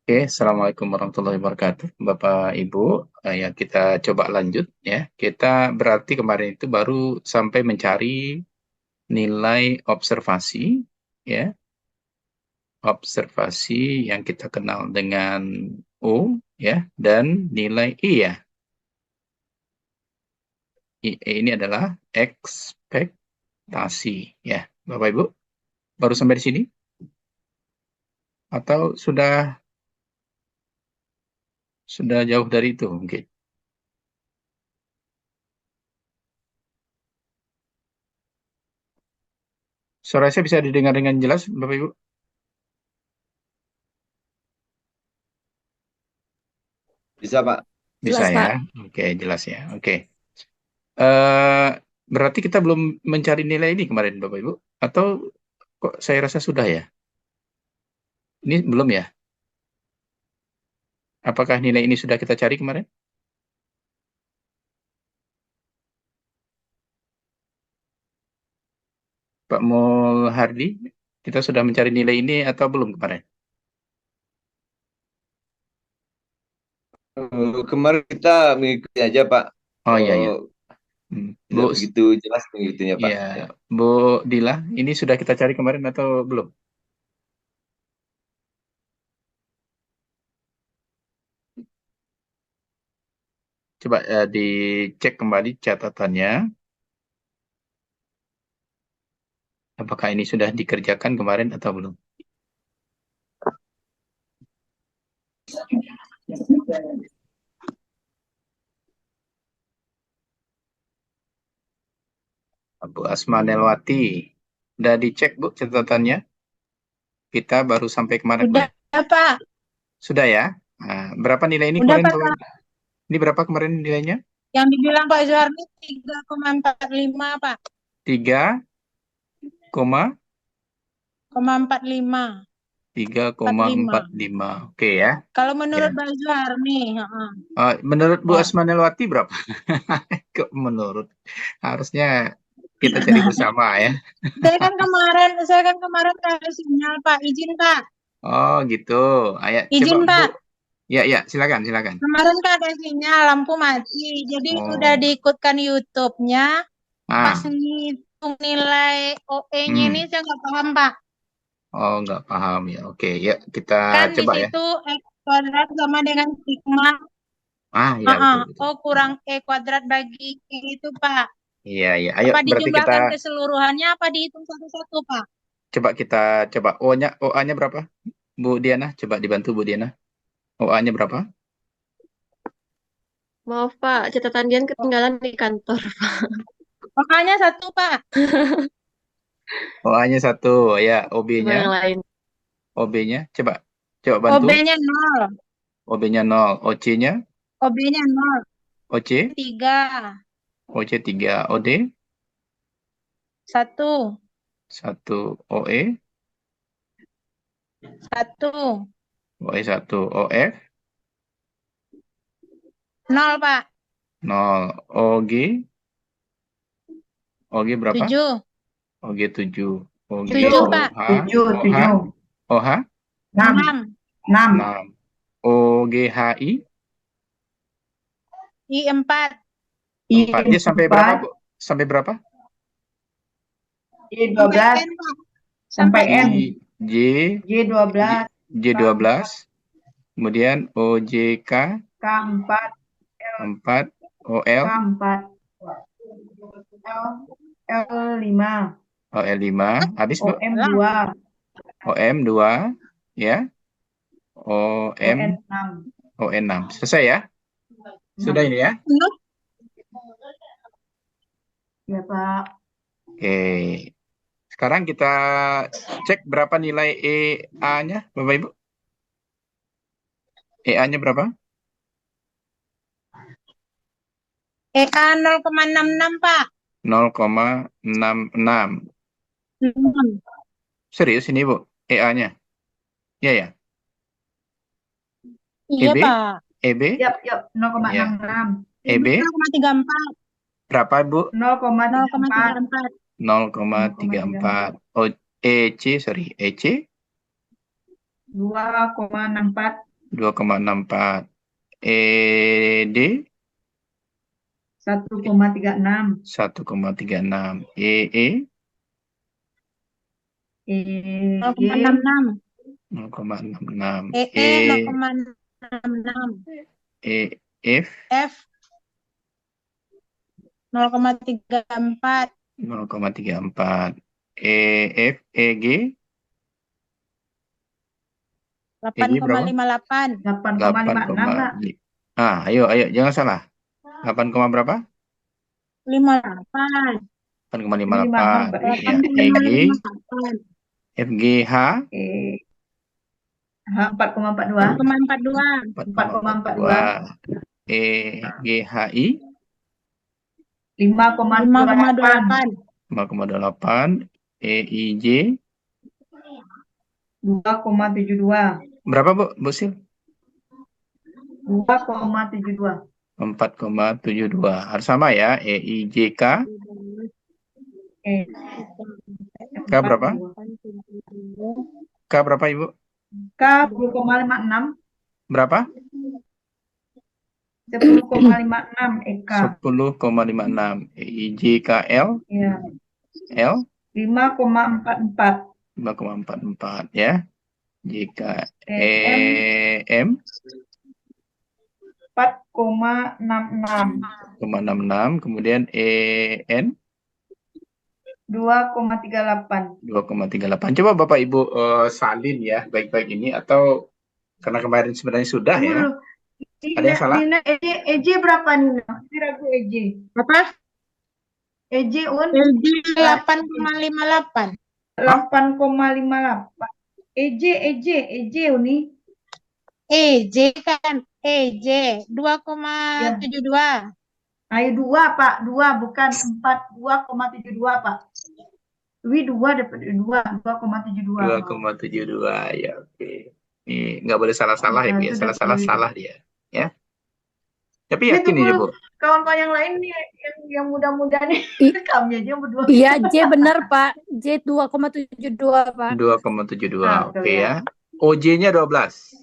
Oke, Assalamualaikum warahmatullahi wabarakatuh, Bapak Ibu. Ya, kita coba lanjut ya. Kita berarti kemarin itu baru sampai mencari nilai observasi, ya, observasi yang kita kenal dengan O, ya, dan nilai I ya. Ini adalah ekspektasi, ya, Bapak Ibu. Baru sampai di sini atau sudah jauh dari itu mungkin? Suara saya bisa didengar dengan jelas, Bapak Ibu? Bisa, Pak. Bisa Jelas, ya. Pak. Oke, jelas ya. Oke. eh Berarti kita belum mencari nilai ini kemarin, Bapak Ibu? Atau kok saya rasa sudah ya? Ini belum ya? Apakah nilai ini sudah kita cari kemarin? Pak Mulhardi, kita sudah mencari nilai ini atau belum kemarin? Kemarin kita mengikuti aja, Pak. Oh iya, Oh, iya. Bu, tidak begitu jelas mengikutinya, Pak. ya, Ya. Bu Dila, ini sudah kita cari kemarin atau belum? Coba dicek kembali catatannya. Apakah ini sudah dikerjakan kemarin atau belum? Bu Asma Nelwati, udah dicek Bu catatannya? Kita baru sampai kemana Udah, kemarin? Pak. Sudah ya? Nah, berapa nilai ini Udah, kemarin, Pak. Bapak? Ini berapa kemarin nilainya? Yang dibilang Pak Zuharni 3,45, Pak. 3,45. 45. Oke ya. Kalau Ya. menurut Pak Zuharni, heeh. Menurut Bu Ya. Asmanelwati berapa? Kok menurut? Harusnya kita cari bersama ya. Saya kan kemarin kasih sinyal, Pak. Izin, Pak. Oh gitu. Ayo coba Izin, Bu. Pak. Ya ya, silakan silakan. Kemarin kan ada sinyal, lampu mati. Jadi udah Oh. diikutkan YouTube-nya. Pas Ah. ngitung nilai OE-nya ini Hmm. saya nggak paham, Pak. Oh, nggak paham ya. Oke, ya kita Kan di coba ya. situ X kuadrat sama dengan sigma. Ah, ya betul betul. Oh, kurang E kuadrat bagi E itu, Pak. Iya iya. Ayo Apa berarti kita dijumlahkan keseluruhannya, apa dihitung satu-satu, Pak? coba OA-nya berapa? Bu Diana, coba dibantu Bu Diana. OA-nya berapa? Maaf Pak, catatan Dian ketinggalan di kantor. Makanya satu, Pak. OA-nya satu, ya. Coba OB-nya, yang lain. OB-nya, coba, coba bantu. OB-nya 0. OB-nya 0, OC-nya, OB-nya 0. OC, 3. OC 3, OD 1. 1, OE, 1. OE 1, OF 0, Pak. 0, OG, OG berapa? 7. OG 7, OG, 7, Tujuh, Pak. OH, tujuh, OH, tujuh, OH enam, 6. enam, 6, OGHI I 4. 4. Dia sampai berapa, empat, Bu? Sampai berapa? J 12, Sampai N, Pak. sampai N, J, J 12, J 12, kemudian OJK K 4, 4, OL K 4, L 5, OL 5, habis Bu? OM 2, OM 2, ya. OM ON 6. ON 6. Selesai ya? Sudah ini ya? Ya Pak, Oke. Sekarang kita cek berapa nilai EA-nya, Bapak Ibu? EA-nya berapa? EA 0,66, Pak. 0,66. 6. Serius ini, Bu? EA-nya? Iya ya? Iya, EB? Pak. EB? yap, yap, Ya. 0,66, EB? 0,34. Berapa, Bu? 0,34, 0,34. Oh, EC, sorry. EC? 2,64, 2,64. ED 1,36. 1,36. EE 0,66. 0,66. EE 0,66. EF F 0,34. 0,34. EF EG EG berapa? 8,58. 8,56, Pak. 8, ayo jangan salah. 8, berapa? 58. 8,58. Pak. Ya, EG 8,58. FGH H 4,42. 4,42. 4,42. EGHI 5,28. 5,28. 5,28. EIJ 2,72. berapa, Bu Sil? 2,72. 4,72. Harus sama ya. EIJK K berapa? K berapa, Ibu? K 10,56. Berapa? 10,56 EK. 10,56. EIJKL Ya. L 5,44. 5,44 ya. Jika EM EM 4,66. 0,66, kemudian EN 2,38. 2,38. Coba Bapak Ibu salin ya baik-baik ini, atau karena kemarin sebenarnya sudah ya. Dulu. Ada yang salah? Nina, EJ berapa Nina? Masih ragu EJ. Apa? EJ Un LG 8,58. 8,58. EJ Uni. EJ kan. EJ 2,72. Ayo 2 Pak, 2 bukan 4, 2,72 Pak. Wi 2 dapat 2,72. 2,72 ya, oke. Ini nggak boleh salah-salah ya, Bu ya. Sudah Salah-salah tahu. salah dia ya. Tapi Ini yakin ini, Bu. kawan-kawan yang lain nih yang muda-muda nih. Kami aja berdua. Iya, J benar, Pak. J 2,72, Pak. 2,72. Tuh Oke ya. ya. OJ-nya 12.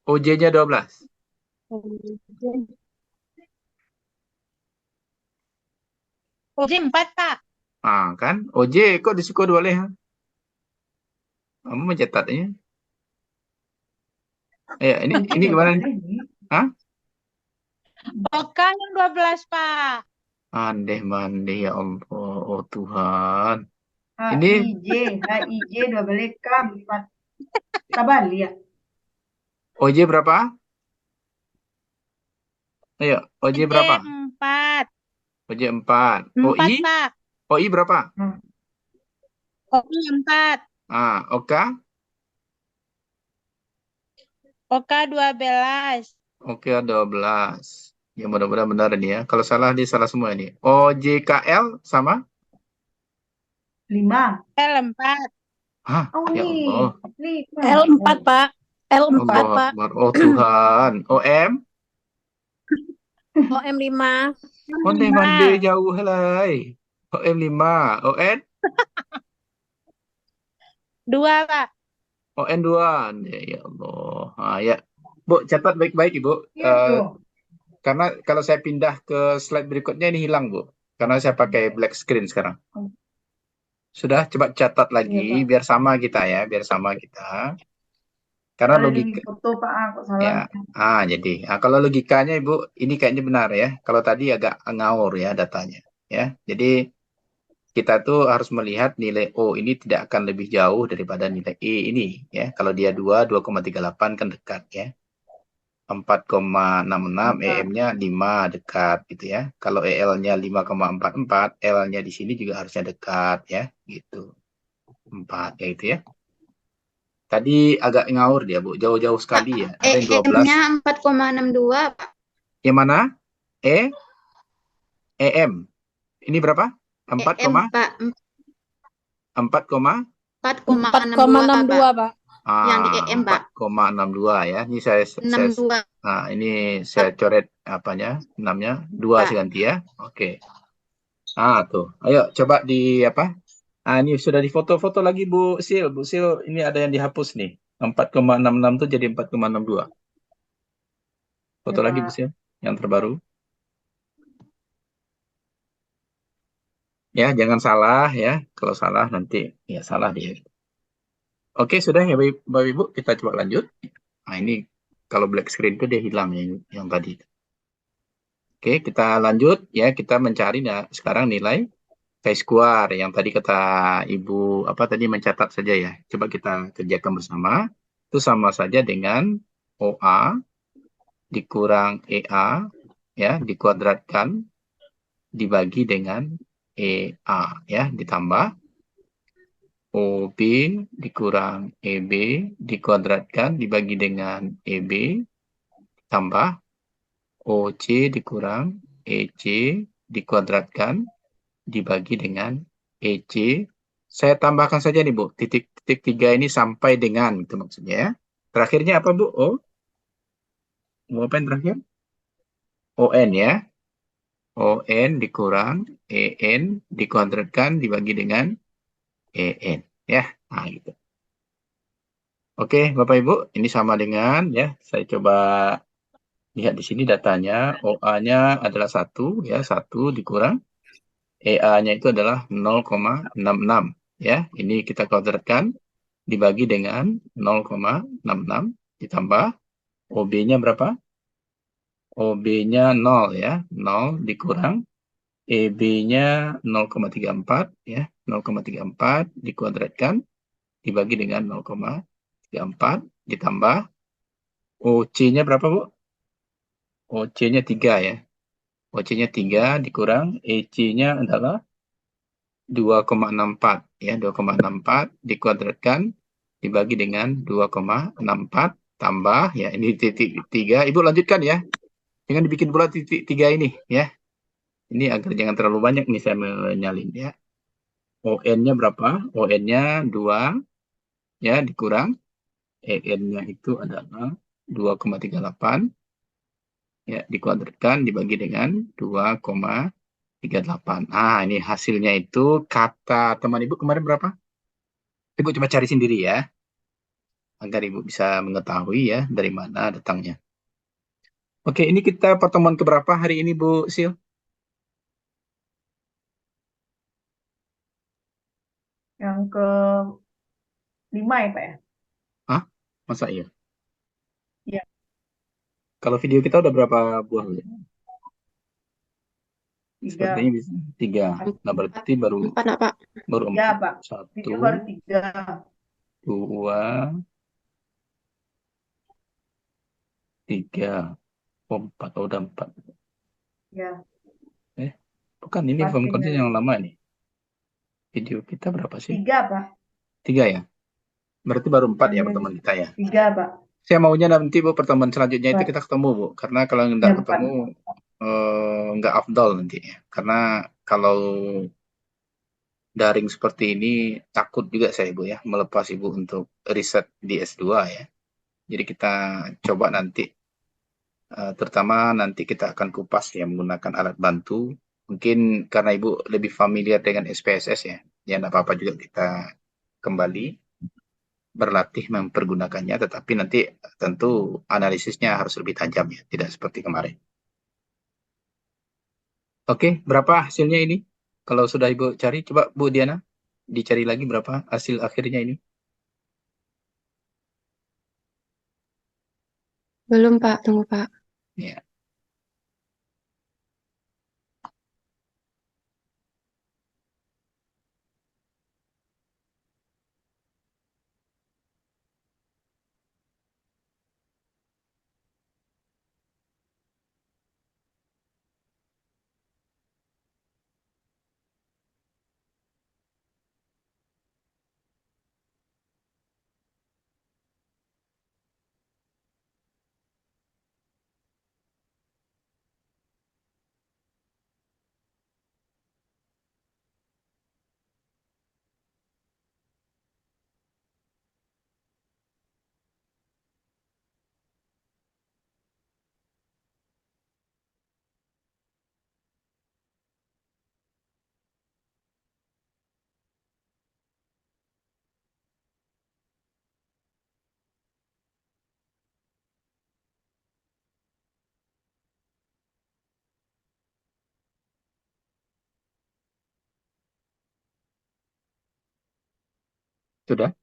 OJ-nya 12. OJ 4, Pak. Kan OJ kok diskor boleh? Kamu mencatatnya. Ini gimana nih? Hah? Oka yang 12, Pak. Andeh-mandeh ya Allah. Oh Tuhan. HIJ 12 K 4. Sabar lihat. OJ berapa? Ayo, OJ berapa? 4. OJ 4. 4, OI? Pak. OI berapa? OI 4. Oka? Oka 12. Oke, 12. Ya mudah-mudahan benar ini ya. Kalau salah dia salah semua ini. OJKL sama? 5. L4. Hah? Oh Ya nih. Allah. L4, Pak. L4, Allah Pak. Akbar. Oh Tuhan. OM? OM 5. Ondeh-mandeh jauh helai. OM 5. ON? 2, Pak. ON 2. Ya Allah. Ya. Bu, catat baik-baik, Ibu. Karena kalau saya pindah ke slide berikutnya ini hilang, Bu. Karena saya pakai black screen sekarang. Sudah, coba catat lagi biar sama kita ya, biar sama kita. Karena logika foto Pak, aku salah. ya. Jadi kalau logikanya Ibu ini kayaknya benar ya. Kalau tadi agak ngawur ya datanya ya. Jadi kita tuh harus melihat nilai O ini tidak akan lebih jauh daripada nilai E ini ya. Kalau dia 2,38 kan dekat ya. 4,66 EM-nya 5 dekat gitu ya. Kalau EL-nya 5,44, L-nya di sini juga harusnya dekat ya, gitu. 4 ya itu ya. Tadi agak ngawur dia, Bu. Jauh-jauh sekali ya. Ada yang 12. EM-nya 4,62, Pak. Yang mana? EM. Ini berapa? 4, EM, Pak. 4,62, Pak. Yang di EM, Pak. 4,62 ya. Ini saya 62. ini saya coret apanya? 6-nya 2 saya ganti ya. Oke. Tuh. Ayo coba di apa? Ini sudah difoto-foto lagi Bu Sil. Bu Sil, ini ada yang dihapus nih. 4,66 tuh jadi 4,62. Foto Ya, lagi Pak. Bu Sil, yang terbaru. Ya, jangan salah ya. Kalau salah nanti ya salah dia. Oke, sudah ya Bapak Ibu, kita coba lanjut. Nah, ini kalau black screen itu dia hilang yang tadi. Oke, kita lanjut ya. Kita mencari sekarang nilai Chi-square yang tadi kata Ibu apa tadi mencatat saja ya. Coba kita kerjakan bersama. Itu sama saja dengan OA dikurang EA ya dikuadratkan dibagi dengan EA ya ditambah OB dikurang EB dikuadratkan dibagi dengan EB tambah OC dikurang EC dikuadratkan dibagi dengan EC. Saya tambahkan saja nih Bu, titik-titik 3 ini sampai dengan itu maksudnya ya. Terakhirnya apa Bu? Mau apa yang terakhir? ON ya. ON dikurang EN dikuadratkan dibagi dengan EN ya. Nah, gitu. Oke, Bapak Ibu, ini sama dengan ya. Saya coba lihat di sini datanya. OA-nya adalah 1 ya, 1 dikurang EA-nya itu adalah 0,66 ya. Ini kita kuadratkan dibagi dengan 0,66 ditambah OB-nya berapa? OB-nya 0 ya. 0 dikurang EB-nya 0,34 ya. 0,34 dikuadratkan dibagi dengan 0,34 ditambah OC-nya berapa, Bu? OC-nya 3 ya. OC-nya 3 dikurang EC-nya adalah 2,64 ya. 2,64 dikuadratkan dibagi dengan 2,64 tambah ya ini titik 3. Ibu lanjutkan ya. Jangan dibikin pula titik 3 ini ya. Ini agar jangan terlalu banyak nih saya menyalin ya. ON-nya berapa? ON-nya 2 ya dikurang EN-nya itu adalah 2,38 ya dikuadratkan dibagi dengan 2,38. Ah, ini hasilnya itu kata teman Ibu kemarin berapa? Ibu coba cari sendiri ya agar Ibu bisa mengetahui ya dari mana datangnya. Oke, ini kita pertemuan keberapa hari ini Bu Sil? Yang ke 5 ya, Pak ya? Hah? Masa iya? Iya. Kalau video kita udah berapa buah? Bu? 3. Sepertinya bisa 3. Nah, berarti baru 4 nak, Pak. baru 3, 4. Pak. 1, Video baru 3. 2, 3. Oh, 4. Oh, udah 4. Ya, Eh, bukan ini 4 phone call tinggal. yang lama nih. Video kita berapa sih? 3, Pak. 3 ya? Berarti baru 4 ya Yang pertemuan kita ya? 3, Pak. Saya maunya nanti Bu pertemuan selanjutnya itu 4. kita ketemu Bu. Karena kalau nggak Ya, ketemu 4. nggak afdol nanti ya. Karena kalau daring seperti ini takut juga saya Bu ya melepas Ibu untuk riset di S2 ya. Jadi kita coba nanti terutama nanti kita akan kupas ya menggunakan alat bantu. Mungkin karena Ibu lebih familiar dengan SPSS ya. Ya nggak apa-apa juga kita kembali berlatih mempergunakannya, tetapi nanti tentu analisisnya harus lebih tajam ya, tidak seperti kemarin. Oke, berapa hasilnya ini? Kalau sudah Ibu cari, coba Bu Diana, dicari lagi berapa hasil akhirnya ini. Belum, Pak. Tunggu, Pak. Ya. Sudah?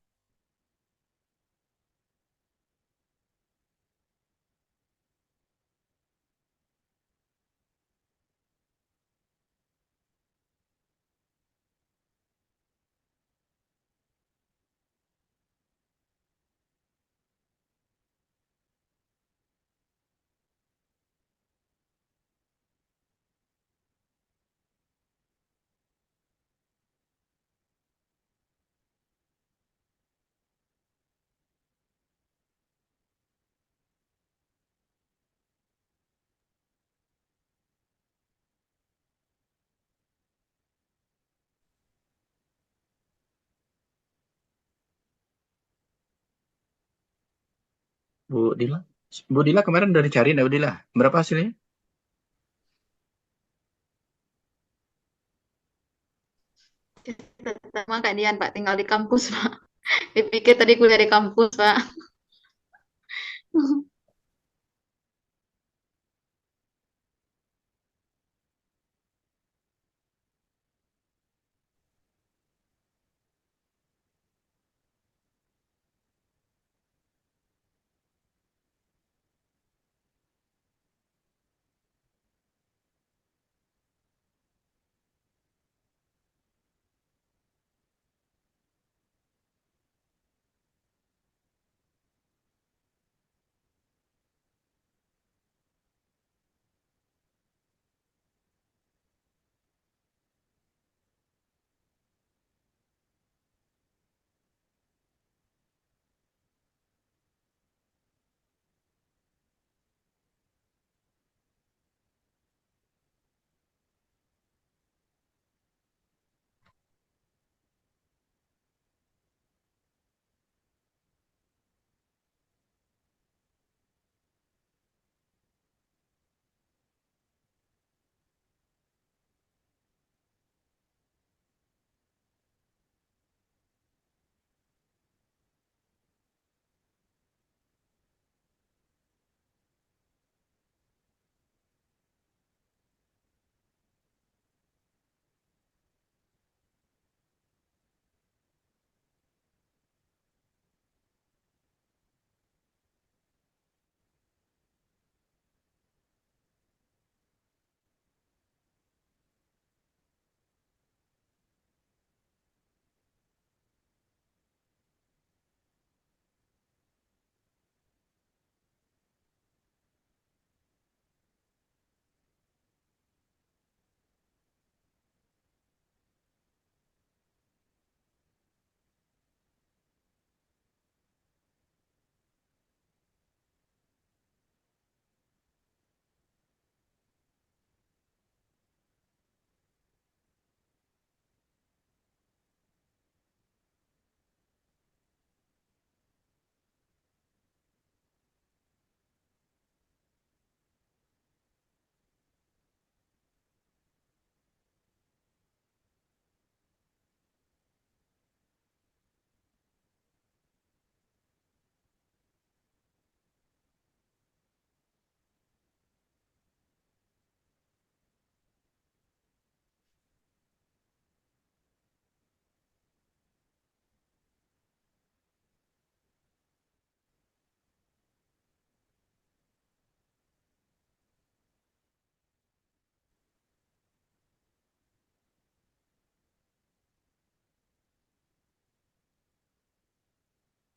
Bu Dila? Bu Dila kemarin udah dicariin ya Bu Dila? Berapa hasilnya? Sama Kak Dian, Pak, tinggal di kampus, Pak. Dipikir tadi kuliah di kampus, Pak.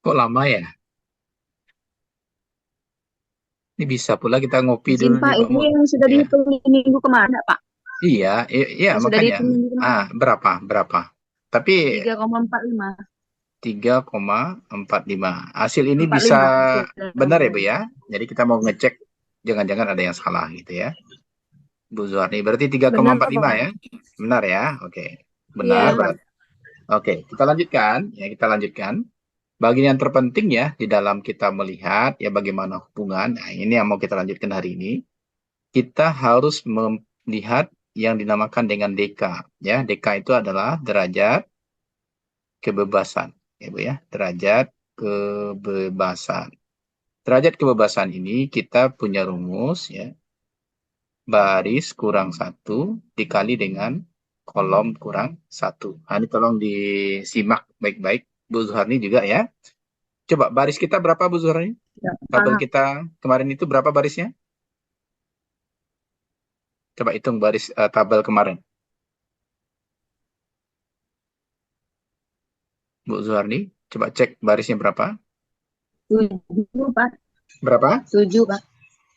Kok lama ya? Ini bisa pula kita ngopi Izin dulu nih Pak, Pak ini Mul. yang sudah Ya, dihitung minggu kemarin ya, Pak? iya, iya Yang sudah makanya. dihitung minggu kemarin, Berapa? Tapi 3,45. 3,45. Hasil ini bisa 45 hasil benar ya Bu kemarin. ya? Jadi kita mau ngecek jangan-jangan ada yang salah gitu ya. Bu Zuarni berarti Benar, 3,45 Pak. ya? Benar ya? Oke. Iya, Benar Pak. berarti. Oke, kita lanjutkan ya, kita lanjutkan. Bagian yang terpenting ya di dalam kita melihat ya bagaimana hubungan. Nah, ini yang mau kita lanjutkan hari ini. Kita harus melihat yang dinamakan dengan DK ya. DK itu adalah derajat kebebasan ya Bu ya. Derajat kebebasan. Derajat kebebasan ini kita punya rumus ya. Baris kurang satu dikali dengan kolom kurang satu. Nah, ini tolong disimak baik-baik Bu Zuharni juga ya. Coba baris kita berapa Bu Zuharni? Tabel kita kemarin itu berapa barisnya? Coba hitung baris tabel kemarin. Bu Zuharni, coba cek barisnya berapa? 7, Pak. Berapa? 7, Pak.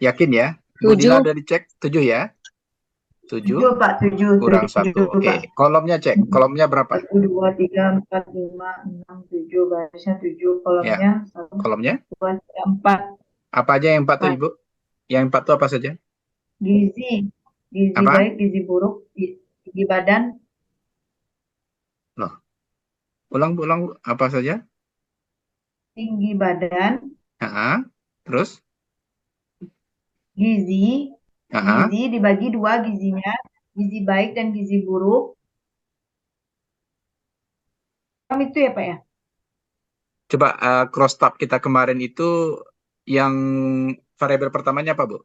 Yakin ya? Bu Dila 7. udah dicek 7 ya? 7 7 Pak, 7. kurang 1. 7 Oke, Pak. kolomnya cek. Kolomnya berapa? 1, 2, 3, 4, 5, 6, 7. Barisnya 7. Kolomnya 1, Kolomnya? 2, 3, 4. Apa aja yang 4 tuh, Ibu? Yang 4 tuh apa saja? Gizi. Gizi Apa? baik, gizi buruk, gizi badan, Loh, ulang, Bu, ulang, Bu. Apa saja? tinggi badan, Terus? gizi, Ah, gizi dibagi 2 gizinya, gizi baik dan gizi buruk. Itu ya Pak ya? Coba cross tab kita kemarin itu yang variabel pertamanya apa, Bu?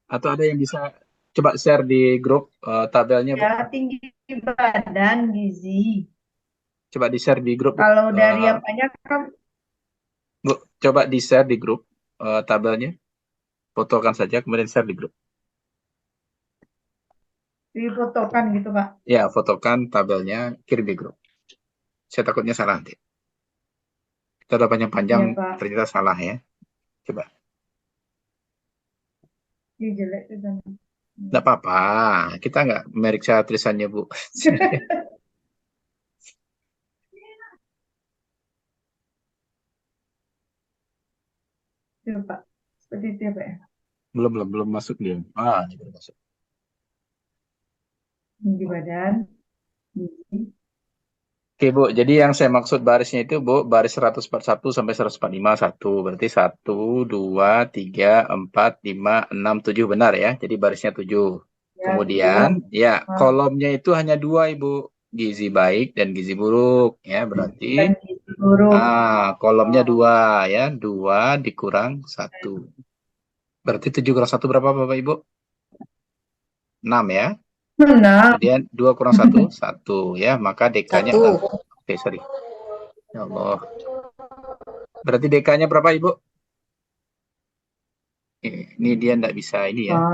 Atau ada yang bisa coba share di grup tabelnya, Bu? Ya, tinggi badan, gizi. Coba di-share di grup, Bu. Kalau dari apanya kan Bu, coba di-share di grup tabelnya. Fotokan saja, kemudian share di grup. difotokan gitu Pak. Ya, fotokan tabelnya, kirim di grup. Saya takutnya salah nanti. Kita udah panjang-panjang, Iya, Pak. ternyata salah ya. Coba. Ini jelek tuh kan. Nggak apa-apa. Kita nggak meriksa tulisannya, Bu. Itu Pak. Seperti itu ya Pak ya. Belum masuk dia. Ini belum masuk. Tinggi badan, gizi. Oke, Bu. Jadi yang saya maksud barisnya itu, Bu, baris 141 sampai 145, 1. Berarti 1, 2, 3, 4, 5, 6, 7. Benar ya? Jadi barisnya 7. Ya, Kemudian, ya, Nah. kolomnya itu hanya 2, Ibu. Gizi baik dan gizi buruk. Ya, berarti dan gizi buruk. kolomnya 2 ya. 2 dikurang 1. Berarti 7 kurang 1 berapa, Bapak Ibu? 6 ya. Mana? Kemudian 2 kurang 1, 1 ya. Maka DK-nya 6. Oke, sorry. Ya Allah. Berarti DK-nya berapa, Ibu? Ini dia enggak bisa ini ya.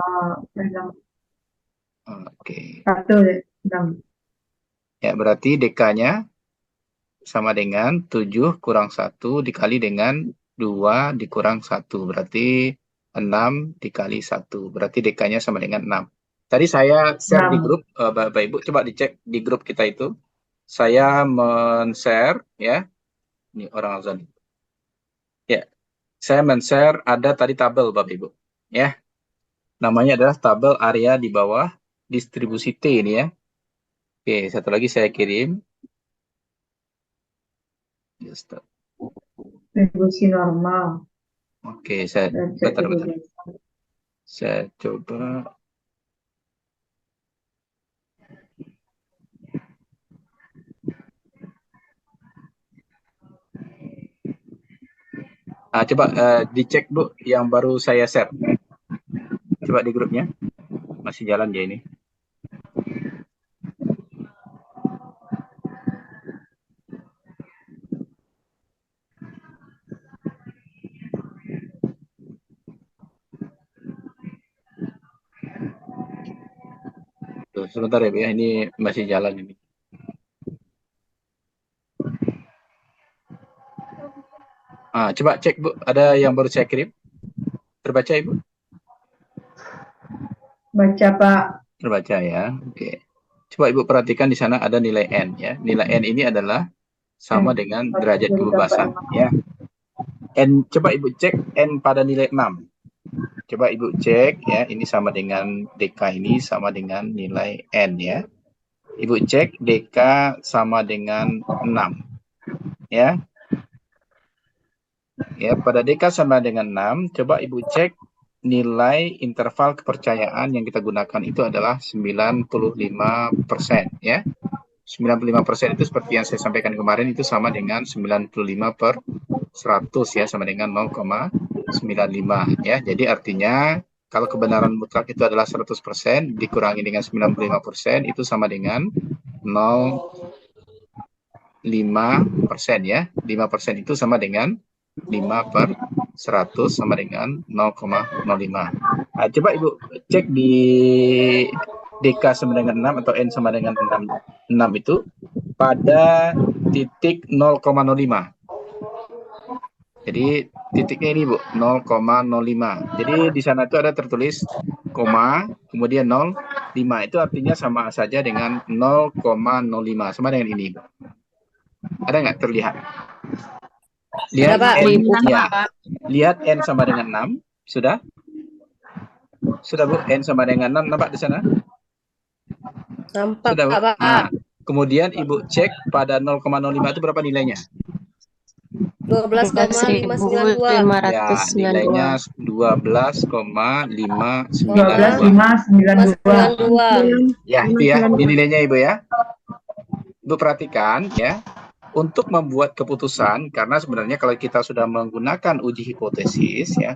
Oke. 1, 6. Ya, berarti DK-nya sama dengan 7 kurang 1 dikali dengan 2 dikurang 1. Berarti 6 dikali 1. Berarti DK-nya sama dengan 6. Tadi saya share di grup, Bapak Ibu, coba dicek di grup kita itu. Saya men-share, ya. Ini orang azan. Ya, saya men-share ada tadi tabel, Bapak Ibu. Ya, namanya adalah tabel area di bawah distribusi T ini ya. Oke, satu lagi saya kirim. Distribusi normal. Oke, bentar. Saya coba. Coba dicek, Bu, yang baru saya share. Coba di grupnya. Masih jalan ya ini. Tuh, sebentar ya, Bu, ya. Ini masih jalan ini. Coba cek, Bu. Ada yang baru saya kirim? Terbaca, Ibu? Baca, Pak. Terbaca ya. Oke. Coba Ibu perhatikan di sana ada nilai N ya. Nilai N ini adalah sama dengan derajat kebebasan ya. N, coba Ibu cek N pada nilai 6. Coba Ibu cek ya, ini sama dengan DK ini sama dengan nilai N ya. Ibu cek DK sama dengan 6. Ya. Ya, pada DK sama dengan 6, coba Ibu cek nilai interval kepercayaan yang kita gunakan itu adalah 95% ya. 95% itu seperti yang saya sampaikan kemarin itu sama dengan 95/100 ya, sama dengan 0,95 ya. Jadi artinya Kalau kebenaran mutlak itu adalah 100%, dikurangi dengan 95%, itu sama dengan 0,5% ya. 5% itu sama dengan 5/100 sama dengan 0,05. Nah, coba Ibu cek di DK sama dengan 6 atau N sama dengan 6 itu pada titik 0,05. Jadi titiknya ini Bu, 0,05. Jadi di sana itu ada tertulis koma, kemudian 0,5. Itu artinya sama saja dengan 0,05. Sama dengan ini Bu. Ada nggak terlihat? Lihat Pak. N, ya. Lihat N sama dengan 6. Sudah? Sudah Bu, N sama dengan 6 nampak di sana? Nampak Sudah Bu. Pak. Nah, kemudian Ibu cek pada 0,05 itu berapa nilainya? 12,592. Ya, nilainya 12,592. 12,592. Ya, itu ya. Ini nilainya Ibu ya. Ibu perhatikan ya. Untuk membuat keputusan, karena sebenarnya kalau kita sudah menggunakan uji hipotesis ya,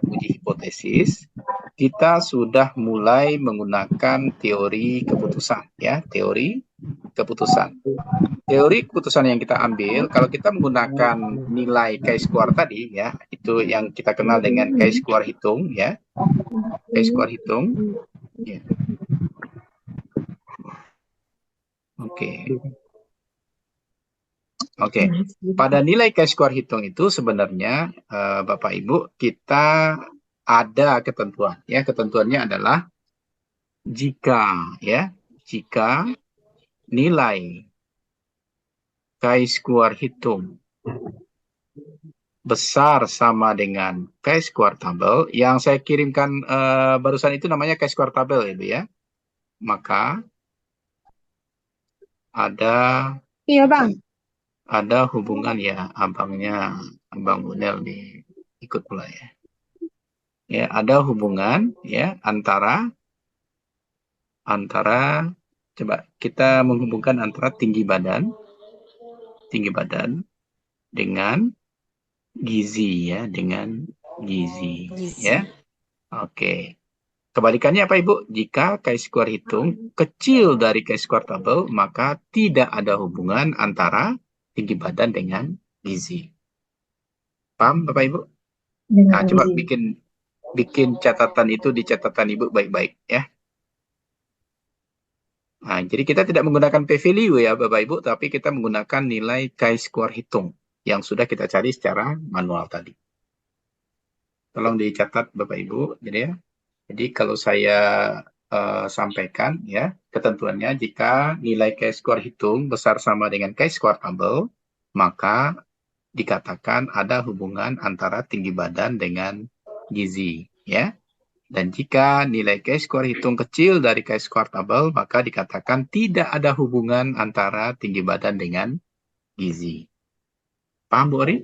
kita sudah mulai menggunakan teori keputusan ya, teori keputusan. Teori keputusan yang kita ambil, kalau kita menggunakan nilai chi-square tadi ya, itu yang kita kenal dengan chi-square hitung ya. Chi-square hitung. Ya. Oke. Pada nilai chi-square hitung itu sebenarnya Bapak Ibu kita ada ketentuan ya. Ketentuannya adalah jika nilai chi-square hitung besar sama dengan chi-square tabel yang saya kirimkan barusan itu namanya chi-square tabel Ibu ya. Maka Iya Bang. ada hubungan ya, Abang Bunel nih ikut pula ya. Ya, ada hubungan ya antara coba kita menghubungkan antara tinggi badan dengan gizi ya, ya. Oke. Kebalikannya apa Ibu? Jika chi-square hitung kecil dari chi-square tabel, maka tidak ada hubungan antara tinggi badan dengan gizi. Paham Bapak Ibu? Nah, coba bikin catatan itu di catatan Ibu baik-baik ya. Nah, jadi kita tidak menggunakan p-value ya Bapak Ibu, tapi kita menggunakan nilai chi-square hitung yang sudah kita cari secara manual tadi. Tolong dicatat Bapak Ibu, jadi ya. Jadi kalau saya sampaikan ya, ketentuannya jika nilai chi-square hitung besar sama dengan chi-square tabel, maka dikatakan ada hubungan antara tinggi badan dengan gizi ya. Dan jika nilai chi-square hitung kecil dari chi-square tabel, maka dikatakan tidak ada hubungan antara tinggi badan dengan gizi. Paham Bu Ori?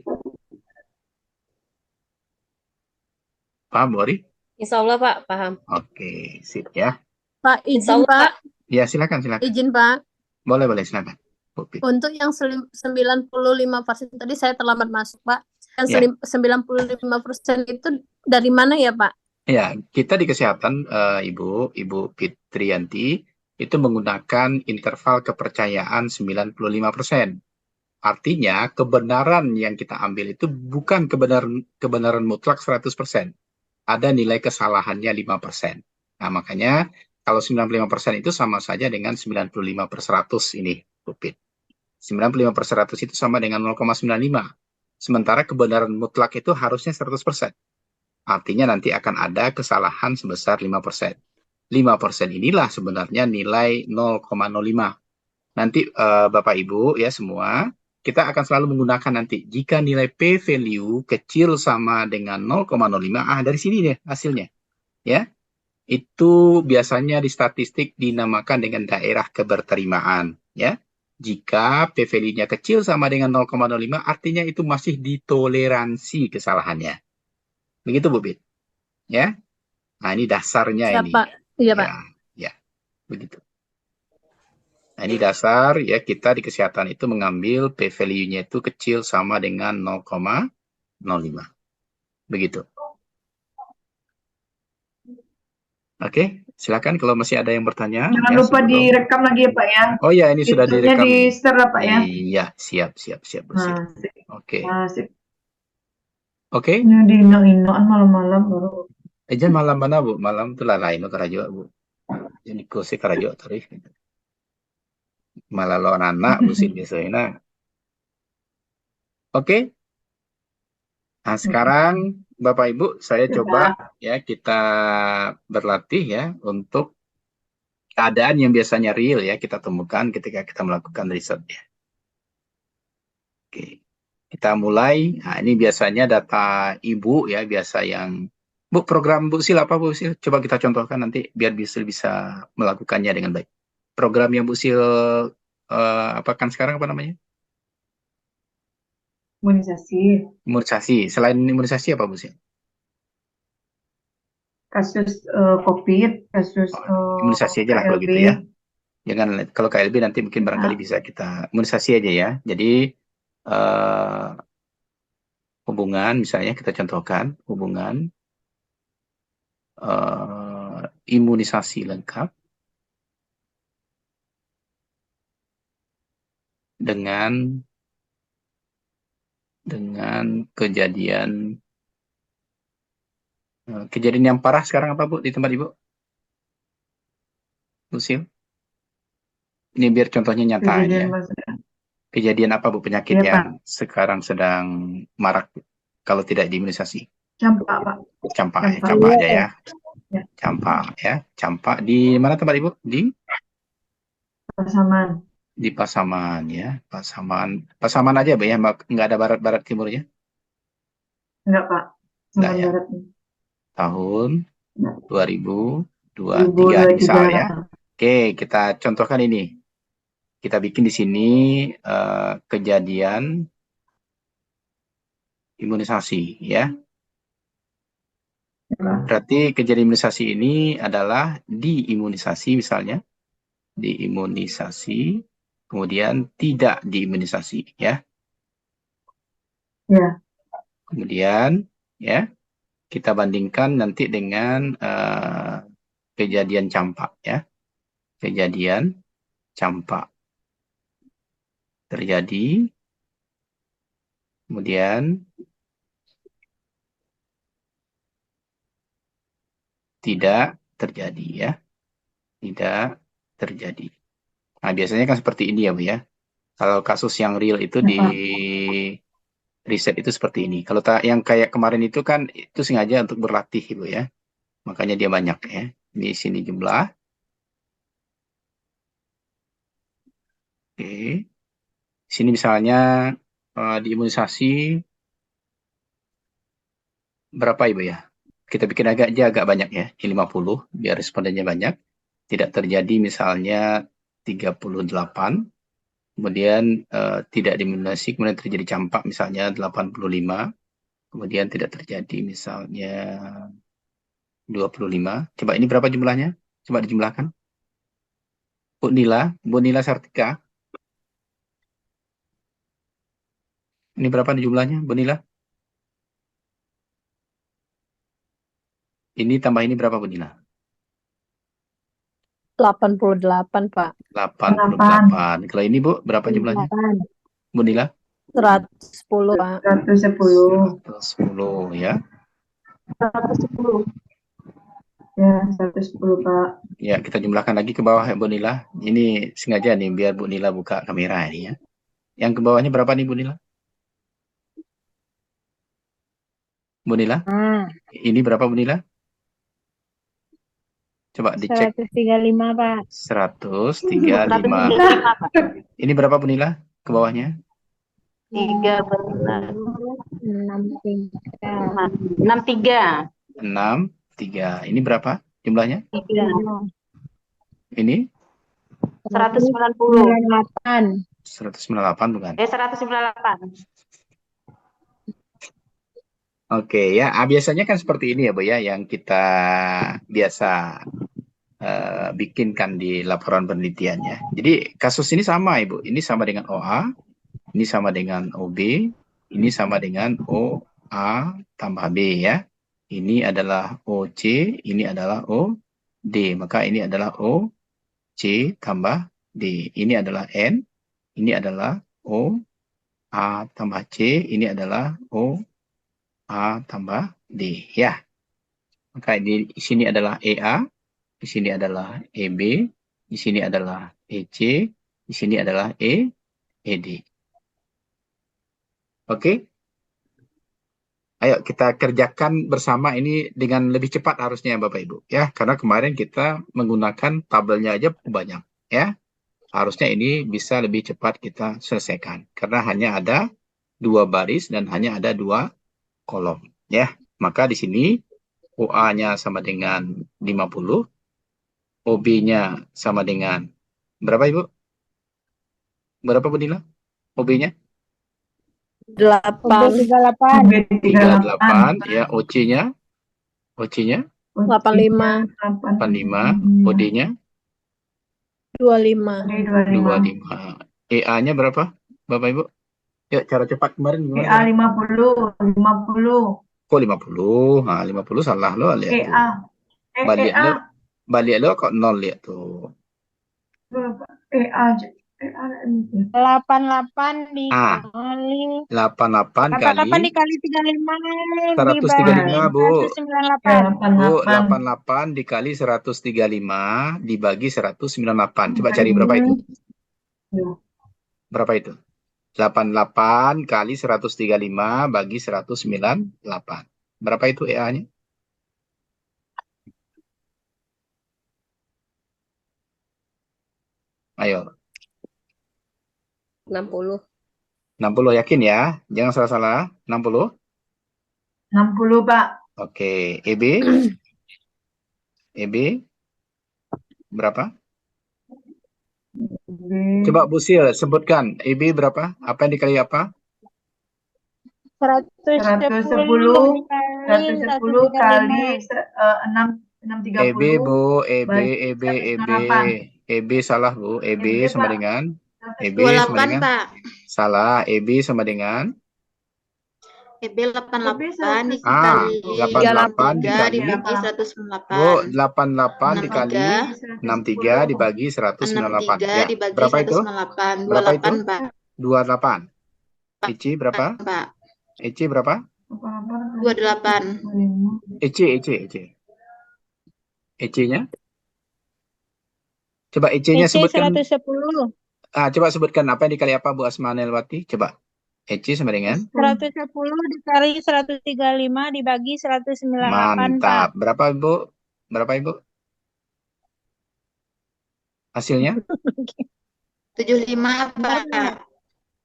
Paham Bu Ori? Insya Allah Pak, paham. Oke, sip ya. Pak, izin Pak. Ya, silakan. Izin Pak. Boleh, silakan. Untuk yang 95% tadi saya terlambat masuk Pak. Yang 95% itu dari mana ya Pak? Ya, kita di kesehatan Ibu Fitriyanti itu menggunakan interval kepercayaan 95%. Artinya kebenaran yang kita ambil itu bukan kebenaran mutlak 100%. Ada nilai kesalahannya 5%. Nah, makanya kalau 95% itu sama saja dengan 95/100 ini, Bu Fit. 95/100 itu sama dengan 0,95. Sementara kebenaran mutlak itu harusnya 100%. Artinya nanti akan ada kesalahan sebesar 5%. 5% inilah sebenarnya nilai 0,05. Nanti Bapak Ibu ya semua, kita akan selalu menggunakan nanti jika nilai p-value kecil sama dengan 0,05, dari sini deh hasilnya. Ya. Itu biasanya di statistik dinamakan dengan daerah keberterimaan, ya. Jika p-value-nya kecil sama dengan 0,05, artinya itu masih ditoleransi kesalahannya. Begitu Bu Bit. Ya. Nah, ini dasarnya ini. Pak. Iya, Pak. Ya. Begitu. Nah, ini dasar ya kita di kesehatan itu mengambil p-value-nya itu kecil sama dengan 0,05. Begitu. Oke, silakan kalau masih ada yang bertanya. Jangan Ya, lupa sebelum. direkam lagi ya Pak ya. Oh ya, ini sudah Inputnya direkam. di share ya Pak ya. Iya, siap, Bu Sil. Nah, sip. Oke, Nah, sip. oke. Ini di ino-inoan malam-malam baru. Jangan malam mana Bu? Malam itu lain karajo Bu. Jadi kose karajo terus. Malah lo anak Bu Sil biasanya. Nah, oke. Nah, sekarang Bapak Ibu, saya coba ya kita berlatih ya untuk keadaan yang biasanya real ya kita temukan ketika kita melakukan riset ya. Oke. Kita mulai. Nah, ini biasanya data Ibu ya, biasa yang Bu, program Bu Sil apa Bu Sil? Coba kita contohkan nanti biar Bu Sil bisa melakukannya dengan baik. Program yang Bu Sil apakan sekarang apa namanya? Imunisasi. Imunisasi. Selain imunisasi apa Bu Sil? Kasus COVID, kasus Imunisasi aja lah kalau KLB. gitu ya. Jangan, kalau KLB nanti mungkin barangkali bisa kita imunisasi aja ya. Jadi hubungan misalnya kita contohkan hubungan imunisasi lengkap dengan kejadian yang parah sekarang apa Bu di tempat Ibu? Bu Sil? Ini biar contohnya nyata ya. Kejadian maksudnya. Kejadian apa Bu penyakit Iya, yang sekarang sedang marak kalau tidak diimunisasi? Campak Pak. Campak ya, Campak. campak aja ya. Ya. Campak ya, campak di mana tempat Ibu? Di Pasaman. di Pasaman ya, Pasaman aja Bu ya, nggak ada barat timurnya. Enggak Pak. Enggak Pasaman ya. Barat. Tahun Enggak. 2023 misal ya. Oke, kita contohkan ini. Kita bikin di sini kejadian imunisasi ya. Berarti kejadian imunisasi ini adalah diimunisasi misalnya. Diimunisasi, kemudian tidak diimunisasi ya. Ya. Kemudian ya kita bandingkan nanti dengan kejadian campak ya. Kejadian campak terjadi, kemudian tidak terjadi ya. Tidak terjadi. Nah, biasanya kan seperti ini ya Bu ya. Kalau kasus yang real itu di riset itu seperti ini. Kalau yang kayak kemarin itu kan itu sengaja untuk berlatih Ibu ya. Makanya dia banyak ya. Di sini jumlah. Oke. Sini misalnya di imunisasi berapa Ibu ya? Kita bikin agak banyak ya. Di 50 biar respondennya banyak. Tidak terjadi misalnya 38. Kemudian tidak diimunisasi, kemudian terjadi campak misalnya 85. Kemudian tidak terjadi misalnya 25. Coba ini berapa jumlahnya? Coba dijumlahkan. Bu Nila Sartika. Ini berapa jumlahnya, Bu Nila? Ini tambah ini berapa, Bu Nila? 88, Pak. 88. Kalau ini, Bu, berapa jumlahnya? Bu Nila? 110, Pak. 110. 110 ya. 110. Ya, 110 Pak. Ya, kita jumlahkan lagi ke bawah ya, Bu Nila. Ini sengaja nih biar Bu Nila buka kamera ini ya. Yang ke bawahnya berapa nih, Bu Nila? Bu Nila? Ini berapa, Bu Nila? Coba dicek. 135, Pak. 135. Ini berapa, Bu Nila? Ke bawahnya? 63. 63. Ini berapa jumlahnya? 3. Ini? 198. 198 bukan? 198. Oke ya, biasanya kan seperti ini ya Bu ya, yang kita biasa bikinkan di laporan penelitiannya. Jadi kasus ini sama Ibu, ini sama dengan OA, ini sama dengan OB, ini sama dengan OA tambah B ya. Ini adalah OC, ini adalah OB D. Maka ini adalah O, C tambah D. Ini adalah N, ini adalah O, A tambah C, ini adalah O, A tambah D. Ya. Maka di sini adalah EA, di sini adalah EB, di sini adalah EC, di sini adalah ED. Oke? Ayo kita kerjakan bersama ini dengan lebih cepat harusnya Bapak Ibu ya, karena kemarin kita menggunakan tabelnya aja banyak ya. Harusnya ini bisa lebih cepat kita selesaikan karena hanya ada 2 baris dan hanya ada 2 kolom ya. Maka di sini OA-nya sama dengan 50, OB-nya sama dengan berapa Ibu? Berapa Bu Nila? OB-nya? 8, 38. B 38 ya, OC-nya? OC-nya 85, 85, OD-nya 25. 25. EA-nya berapa, Bapak Ibu? Ya, cara cepat kemarin EA gimana? 50. Kok 50? Nah, 50 salah lo, lihat tuh. EA. Balik lo kok 0 lihat tuh. EA. 88 Ah. dikali 88 kali 88 dikali 35 135, Bu. 198. Bu, 88 dikali 135 dibagi 198. Coba cari berapa itu? Berapa itu? 88 kali 135 bagi 198. Berapa itu EA-nya? Ayo. 60. 60 yakin ya? Jangan salah-salah. 60? 60, Pak. Oke. EB? EB? Berapa? Coba Bu Sil sebutkan. EB berapa? Apa yang dikali apa? 110 kali 630. EB, Bu. EB. EB salah, Bu. EB sama dengan 28, Pak. salah. EB sama dengan EB 88 dikali 88 dibagi dibagi 198. Bu, 88 dikali 63 dibagi 198. Ya. Dibagi Berapa itu? 198. Berapa itu? 28, Pak. 28. EC berapa? Pak. EC berapa? 28. EC. EC-nya? Coba EC-nya sebutkan. 110. Coba sebutkan apa yang dikali apa Bu Asma Nelwati? Coba. EC sama dengan? 110 dikali 135 dibagi 198, Pak. Mantap. Berapa Ibu? Berapa Ibu? Hasilnya? 75, Pak.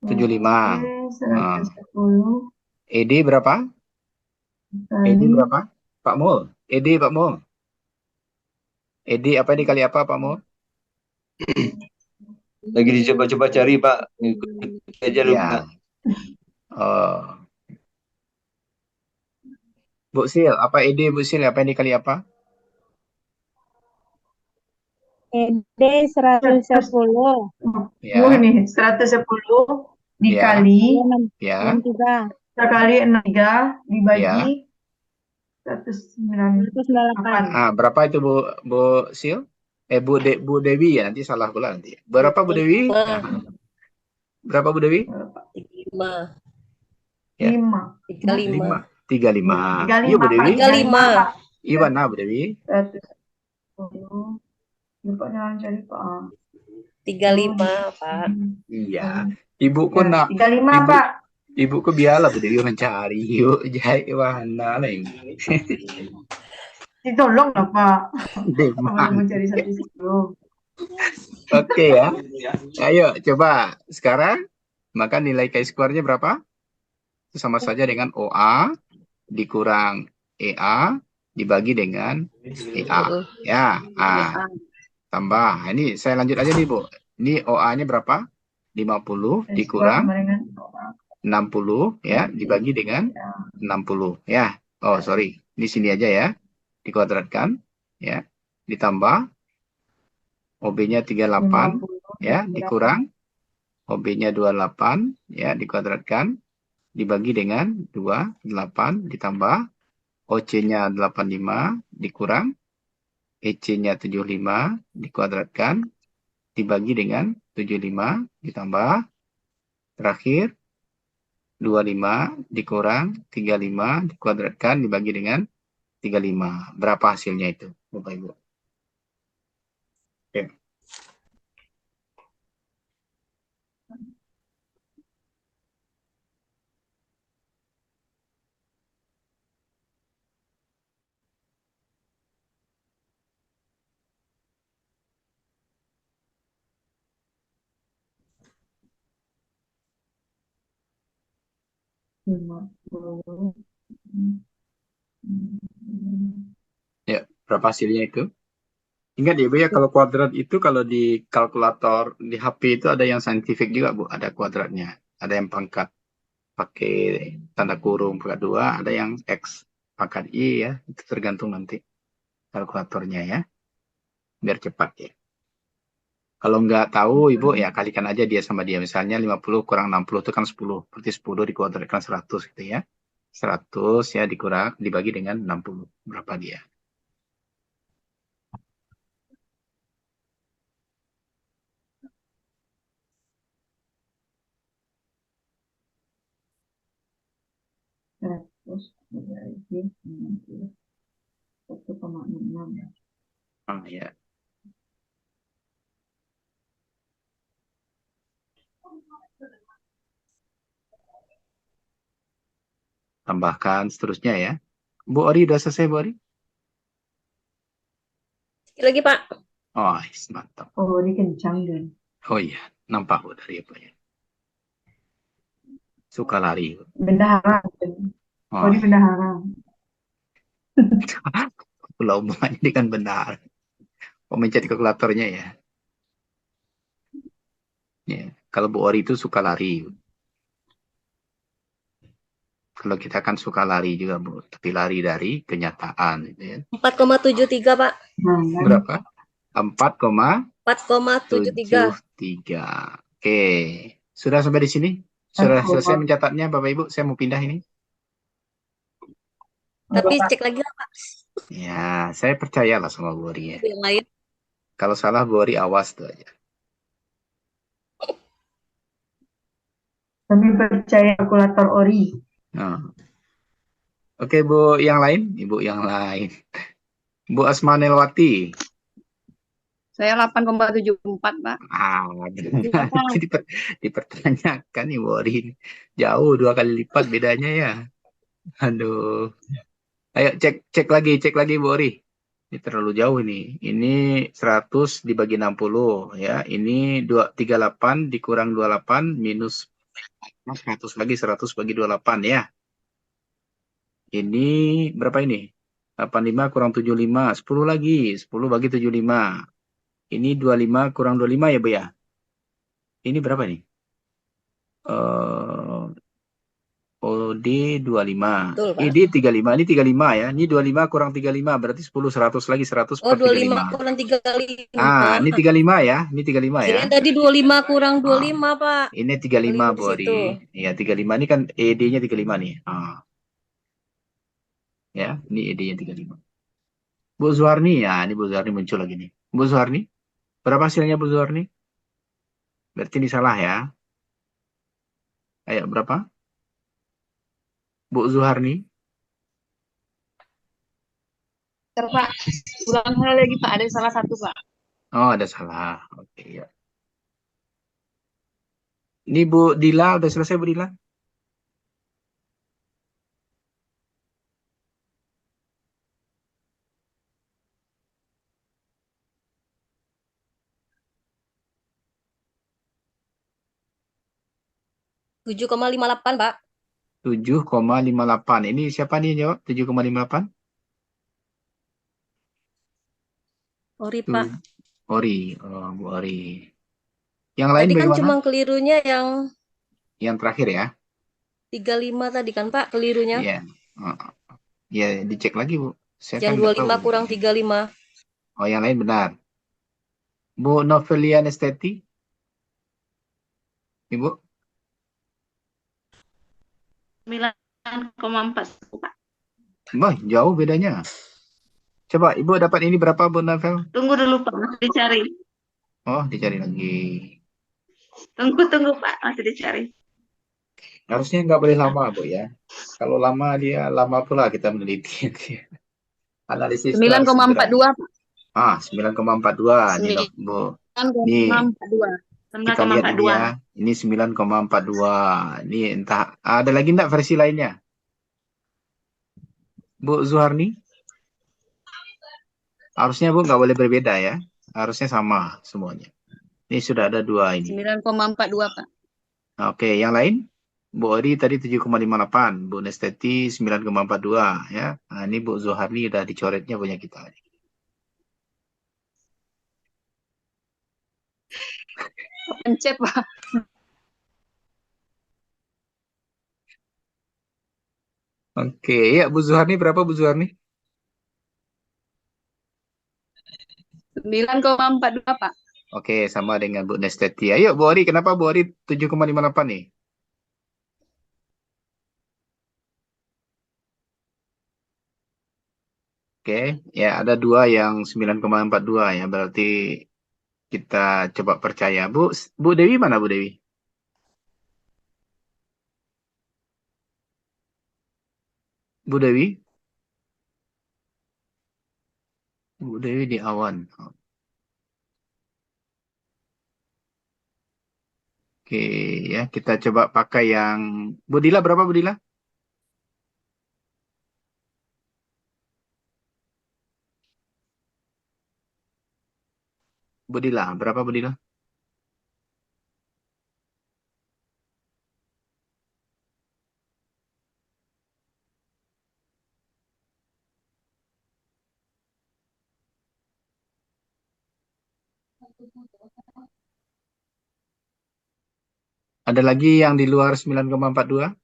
75. 110 ED berapa? ED berapa? Pak Mul. ED Pak Mul. ED apa yang dikali apa Pak Mul? Lagi dicoba-coba cari, Pak. Ngikutin aja lu, Ya. Pak. Bu Sil, apa ED Bu Sil? Apa yang dikali apa? ED 110. Ya. ini 110 dikali Ya. 63. kali 63 dibagi 198. Berapa itu Bu Sil? Bu Dewi ya, nanti salah pula nanti. Berapa Bu Dewi? Berapa Bu Dewi? 5. Ya. 5. 35. Iya Bu Dewi. 35. Iya mana Bu Dewi? 110. Lupa jangan cari, Pak. 35, Pak. Iya. Ibuku nak. 35, Pak. Ibuku biarlah Bu Dewi mencari. Yuk, jahit mana lah ini. Ditolong lah, Pak. Demam. Kalau mencari 110. Oke ya. Ayo coba sekarang maka nilai chi-square-nya berapa? Itu sama saja dengan OA dikurang EA dibagi dengan EA. Ya. Tambah. Ini saya lanjut aja nih Bu. Ini OA-nya berapa? 50 dikurang 60 ya dibagi dengan 60 ya. Oh sorry. Di sini aja ya. Dikuadratkan ya. Ditambah OB-nya 38 ya dikurang OB-nya 28 ya dikuadratkan dibagi dengan 28 ditambah OC-nya 85 dikurang EC-nya 75 dikuadratkan dibagi dengan 75 ditambah terakhir 25 dikurang 35 dikuadratkan dibagi dengan 35. Berapa hasilnya itu, Bapak Ibu? Oke. Ya, berapa hasilnya itu? Ingat ya, Bu ya, kalau kuadrat itu kalau di kalkulator di HP itu ada yang saintifik juga, Bu, ada kuadratnya. Ada yang pangkat pakai tanda kurung pangkat 2, ada yang X pangkat Y ya. Itu tergantung nanti kalkulatornya ya. Biar cepat ya. Kalau nggak tahu Ibu ya kalikan aja dia sama dia. Misalnya 50 kurang 60 itu kan 10. Berarti 10 dikuadratkan 100 gitu ya. 100 ya dikurang dibagi dengan 60. Berapa dia? Oh, ya. Tambahkan seterusnya ya. Bu Ori udah selesai, Bu Ori? Lagi, Pak. Oh, mantap. Oh, ini kencang deh. Oh iya, nampak Bu dari apa ya? Suka lari. Bendahara. Oh, Oh, ini bendahara. Pulau Bunga ini kan benar. Oh, mencari kalkulatornya ya. Ya, kalau Bu Ori itu suka lari. Kalau kita kan suka lari juga, Bu. Tapi lari dari kenyataan. Gitu ya. 4,73, Pak. Berapa? 4,73. 4,73. Oke. Sudah sampai di sini? Sudah selesai mencatatnya, Bapak Ibu? Saya mau pindah ini. Tapi cek lagi lah, Pak. Ya, saya percayalah sama Bu Ori ya. Yang lain. Kalau salah Bu Ori awas tuh aja. Kami percaya kalkulator ori. Nah. Oke, Bu yang lain? Ibu yang lain. Bu Asma Nelwati. Saya 8,74, Pak. Dipertanyakan nih Bu Ori. Jauh 2 kali lipat bedanya ya. Aduh. Ayo cek lagi Bu Ori. Ini terlalu jauh ini. Ini 100 dibagi 60 ya. Ini 38 dikurang 28 minus 100 lagi 100 bagi 28 ya. Ini berapa ini? 85 kurang 75, 10 lagi. 10 bagi 75. Ini 25 kurang 25 ya, Bu ya? Ini berapa nih? OD 25. Betul, Pak. ID 35. Ini 35 ya. Ini 25 kurang 35. Berarti 10, 100 lagi 100 Oh, per 25 35. kurang 35. Ah, ini 35 ya. Ini 35 ya. Kirain tadi 25 kurang 25, Pak. Ini 35, Keliru Bu di Ori. situ. Ya, 35 ini kan ED-nya 35 nih. Ya, ini ED-nya 35. Bu Zuharni, ya ini Bu Zuharni muncul lagi nih. Bu Zuharni, berapa hasilnya Bu Zuharni? Berarti ini salah ya. Ayo, berapa? Bu Zuharni. Pak, ulang lagi, Pak. Ada salah satu, Pak. Oh, ada salah. Oke, ya. Ini Bu Dila, udah selesai Bu Dila? Pak. 7,58, Pak. 7,58. Ini siapa nih yang jawab? 7,58? Ori, Pak. Ori. Oh, Bu Ori. Yang lain Tadi kan bagaimana? cuma kelirunya yang Yang terakhir ya? 35 tadi kan, Pak, kelirunya. Iya. Ya, dicek lagi, Bu. Saya Yang kan nggak 25 tahu. kurang 35. Oh, yang lain benar. Bu Novelian Esteti? Ibu? 9,4, Pak. Bah, jauh bedanya. Coba Ibu dapat ini berapa, Bu Novel? Tunggu dulu Pak, masih dicari. Oh, dicari lagi. Tunggu Pak, masih dicari. Harusnya nggak boleh lama, Bu ya. Kalau lama dia lama pula kita meneliti. Analisis itu harus segera. 9,42 Pak. 9,42 nih, Bu. Nih, 9,42. kita lihat ini ya. Ini 9,42. Ini entah ada lagi enggak versi lainnya? Bu Zuharni? Harusnya Bu nggak boleh berbeda ya. Harusnya sama semuanya. Ini sudah ada 2 ini. 9,42 Pak. Oke, yang lain? Bu Ori tadi 7,58, Bu Nesteti 9,42 ya. Nah, ini Bu Zuharni udah dicoretnya punya kita. Pencet Pak. Oke, ya Bu Zuharni berapa Bu Zuharni? 9,42 Pak. Oke, sama dengan Bu Nesteti. Ayo Bu Ori, kenapa Bu Ori 7,58 nih? Oke, ya ada 2 yang 9,42 ya. Berarti kita coba percaya. Bu Dewi mana Bu Dewi? Bu Dewi? Bu Dewi di awan. Oke, ya kita coba pakai yang Bu Dila berapa Bu Dila? Bu Dila, berapa Bu Dila? Ada lagi yang di luar 9,42?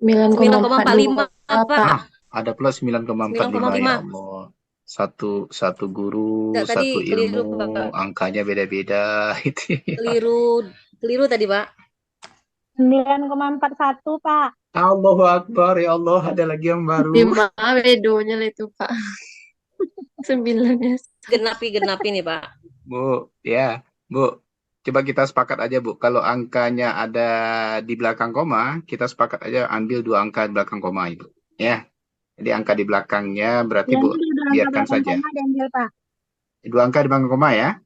9,45 Pak. Ada plus 9,45 ya 9,5. Allah. Satu guru, Enggak, tadi satu keliru, ilmu, Pak. angkanya beda-beda. Itu ya. Keliru tadi Pak. 9,41 Pak. Allahu Akbar ya Allah, ada lagi yang baru. 5 bedonya lah itu Pak. 9-nya. Genapi nih Pak. Bu, ya, Bu. Coba kita sepakat aja Bu, kalau angkanya ada di belakang koma, kita sepakat aja ambil 2 angka di belakang koma Ibu. Ya, jadi angka di belakangnya berarti Yang Bu, ini udah biarkan belakang saja. koma diambil Pak. 2 angka di belakang koma ya.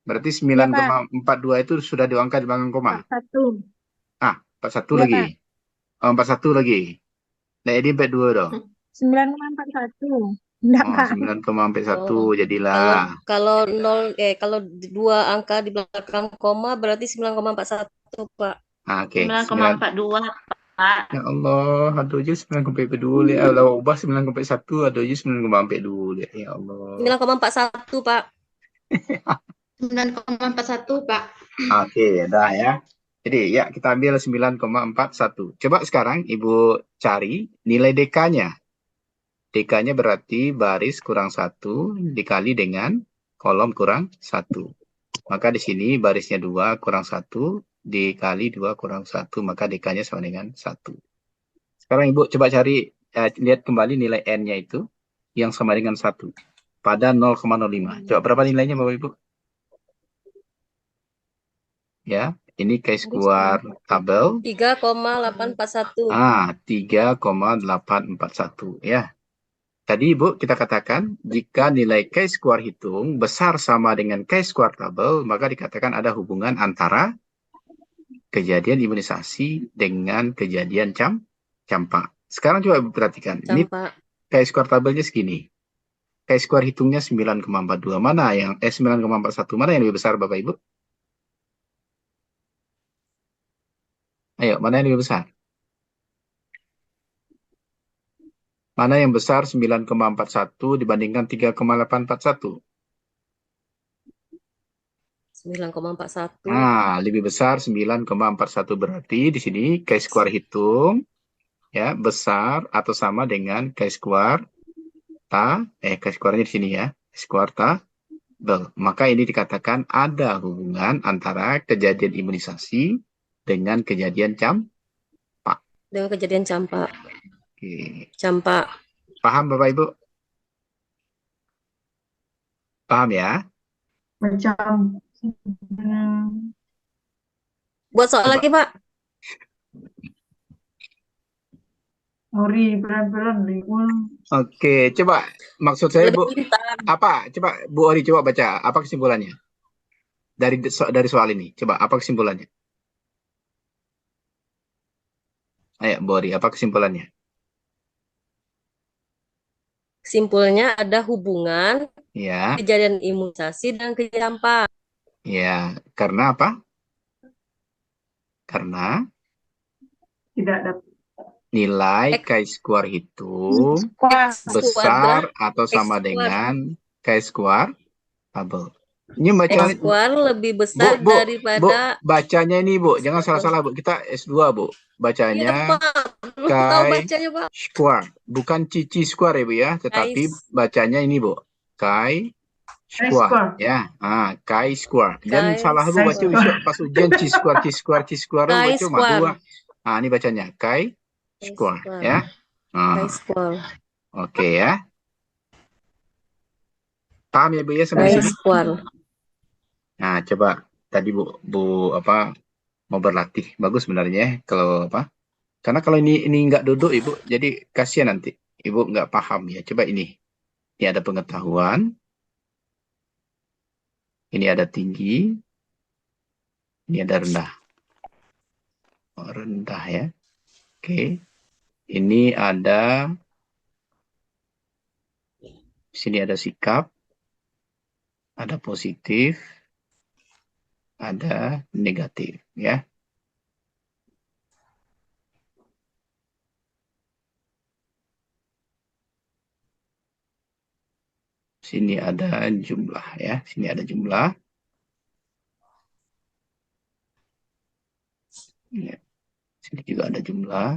Berarti Iya Pak. 9,42 itu sudah 2 angka di belakang koma. 41. 41 Iya lagi. Pak. Oh, 41 lagi. Nah, ini 42 dong. 9,41. Enggak Oh, Pak. 9,41 jadilah. Kalau 2 angka di belakang koma berarti 9,41 Pak. Oke. 9,42 Pak. Ya Allah, aduh aja 9,42. Kalau ubah 9,1, aduh aja 9,42. Ya Allah. 9,41 Pak. 9,41 Pak. Oke, dah ya. Jadi ya kita ambil 9,41. Coba sekarang Ibu cari nilai DK-nya. DK-nya berarti baris kurang 1 dikali dengan kolom kurang 1. Maka di sini barisnya 2 kurang 1 dikali 2 kurang 1. Maka DK-nya sama dengan 1. Sekarang Ibu coba cari, lihat kembali nilai N-nya itu yang sama dengan 1 pada 0,05. Coba berapa nilainya Bapak Ibu? Ya, ini chi-square tabel. 3,841. 3,841 ya. Tadi Ibu kita katakan jika nilai chi-square hitung besar sama dengan chi-square tabel, maka dikatakan ada hubungan antara kejadian imunisasi dengan kejadian campak. Sekarang coba perhatikan. Ini chi-square tabelnya segini. Chi-square hitungnya 9,42. Mana yang 9,41? Mana yang lebih besar Bapak Ibu? Ayo, mana yang lebih besar? Mana yang besar 9,41 dibandingkan 3,841? 9,41. Nah, lebih besar 9,41 berarti di sini chi-square hitung ya besar atau sama dengan chi-square chi-square-nya di sini ya, chi-square tabel. Maka ini dikatakan ada hubungan antara kejadian imunisasi dengan kejadian campak. Dengan kejadian campak. Oke. Campak. Paham Bapak Ibu? Paham ya? Macam hmm, Buat soal Coba. lagi, Pak. sorry, berat-berat nih. Oke, coba maksud saya Lebih Bu, pintar. apa? Coba Bu Ori coba baca apa kesimpulannya dari soal ini. Coba apa kesimpulannya? Ayo Bu Ori, apa kesimpulannya? Simpulnya ada hubungan Ya, kejadian imunisasi dan kejadian campak. ya, karena apa? Karena Tidak dapat. nilai X, chi-square itu Wah, X besar kuadrat, atau X sama kuadrat, dengan chi-square double. Ini X bacaan kuadrat lebih Bu, besar Bu, Bu, daripada bacanya ini Bu, X jangan double. salah-salah Bu. Kita S2 Bu. Iya, Bacanya Pak. Belum tahu bacanya, Pak. chi-square, bukan chi square ya Bu ya, tetapi Guys, bacanya ini Bu. High Chi-square score. ya. Chi-square. Jangan salah Bu High baca chi-square. score. pas ujian chi-square, chi-square, chi-square Bu baca cuma dua. Chi-square. Nah, ini bacanya chi-square Chi-square. ya. Nah, Chi-square. oke ya. Paham ya Bu ya sampai sini? Chi-square. Nah, coba tadi Bu, Bu apa mau berlatih. Bagus sebenarnya ya, kalau apa? Karena kalau ini nggak duduk Ibu, jadi kasihan nanti. Ibu nggak paham ya. Coba ini. Ini ada pengetahuan, ini ada tinggi, ini ada rendah. Oh, rendah ya. Oke. Ini ada, sini ada sikap, ada positif, ada negatif ya. Sini ada jumlah ya. Sini ada jumlah. Ya. Sini juga ada jumlah.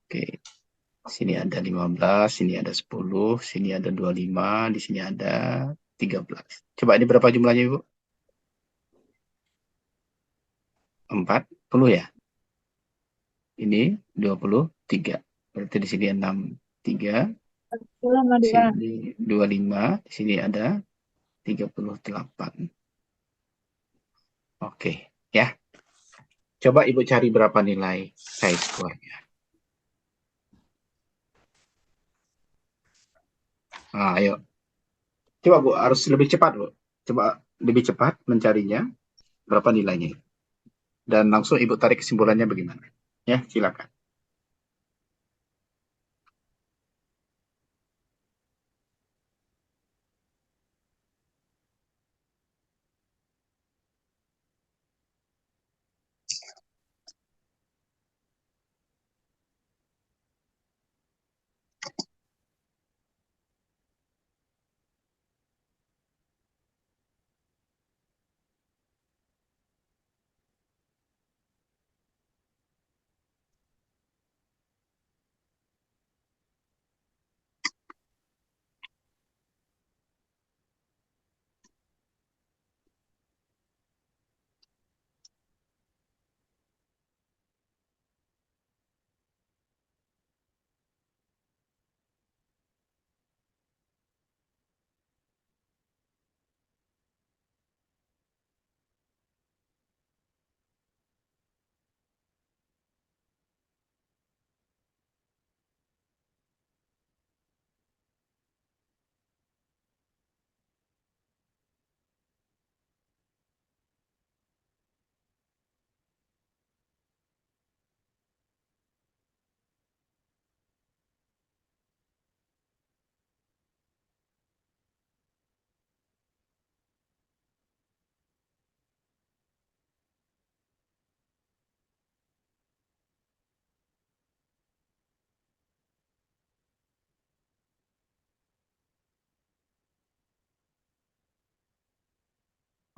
Oke. Sini ada 15, sini ada 10, sini ada 25, di sini ada 13. Coba ini berapa jumlahnya, Ibu? 40 ya? Ini 23. Berarti di sini 6, 3, 10 sama 2. sini 25, di sini ada 38. Oke, ya. Coba Ibu cari berapa nilai chi-square-nya. Nah, ayo. Coba Bu, harus lebih cepat Bu. Coba lebih cepat mencarinya, berapa nilainya. Dan langsung Ibu tarik kesimpulannya bagaimana. Ya, silakan.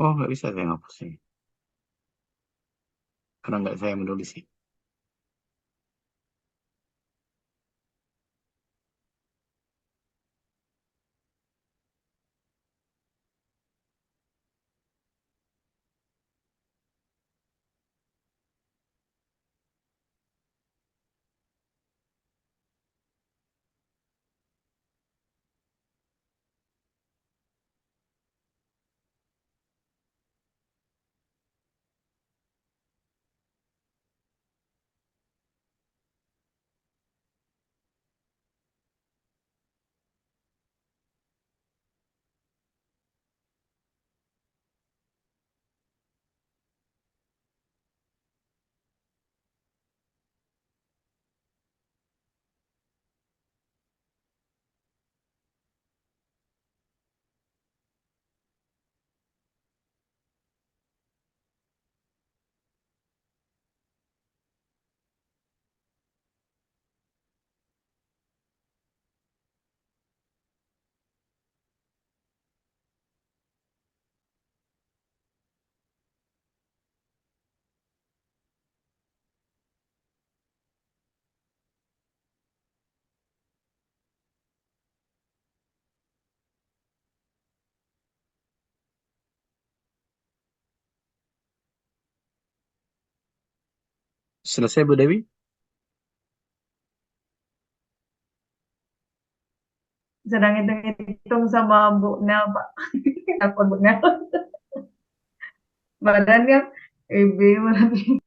Oh, nggak bisa saya ngapus ini. Karena nggak saya menulis sih. Selesai Bu Dewi? Sedang hitung-hitung sama Bu Nel, Pak. Telepon Bu Nel. Badannya EB berarti.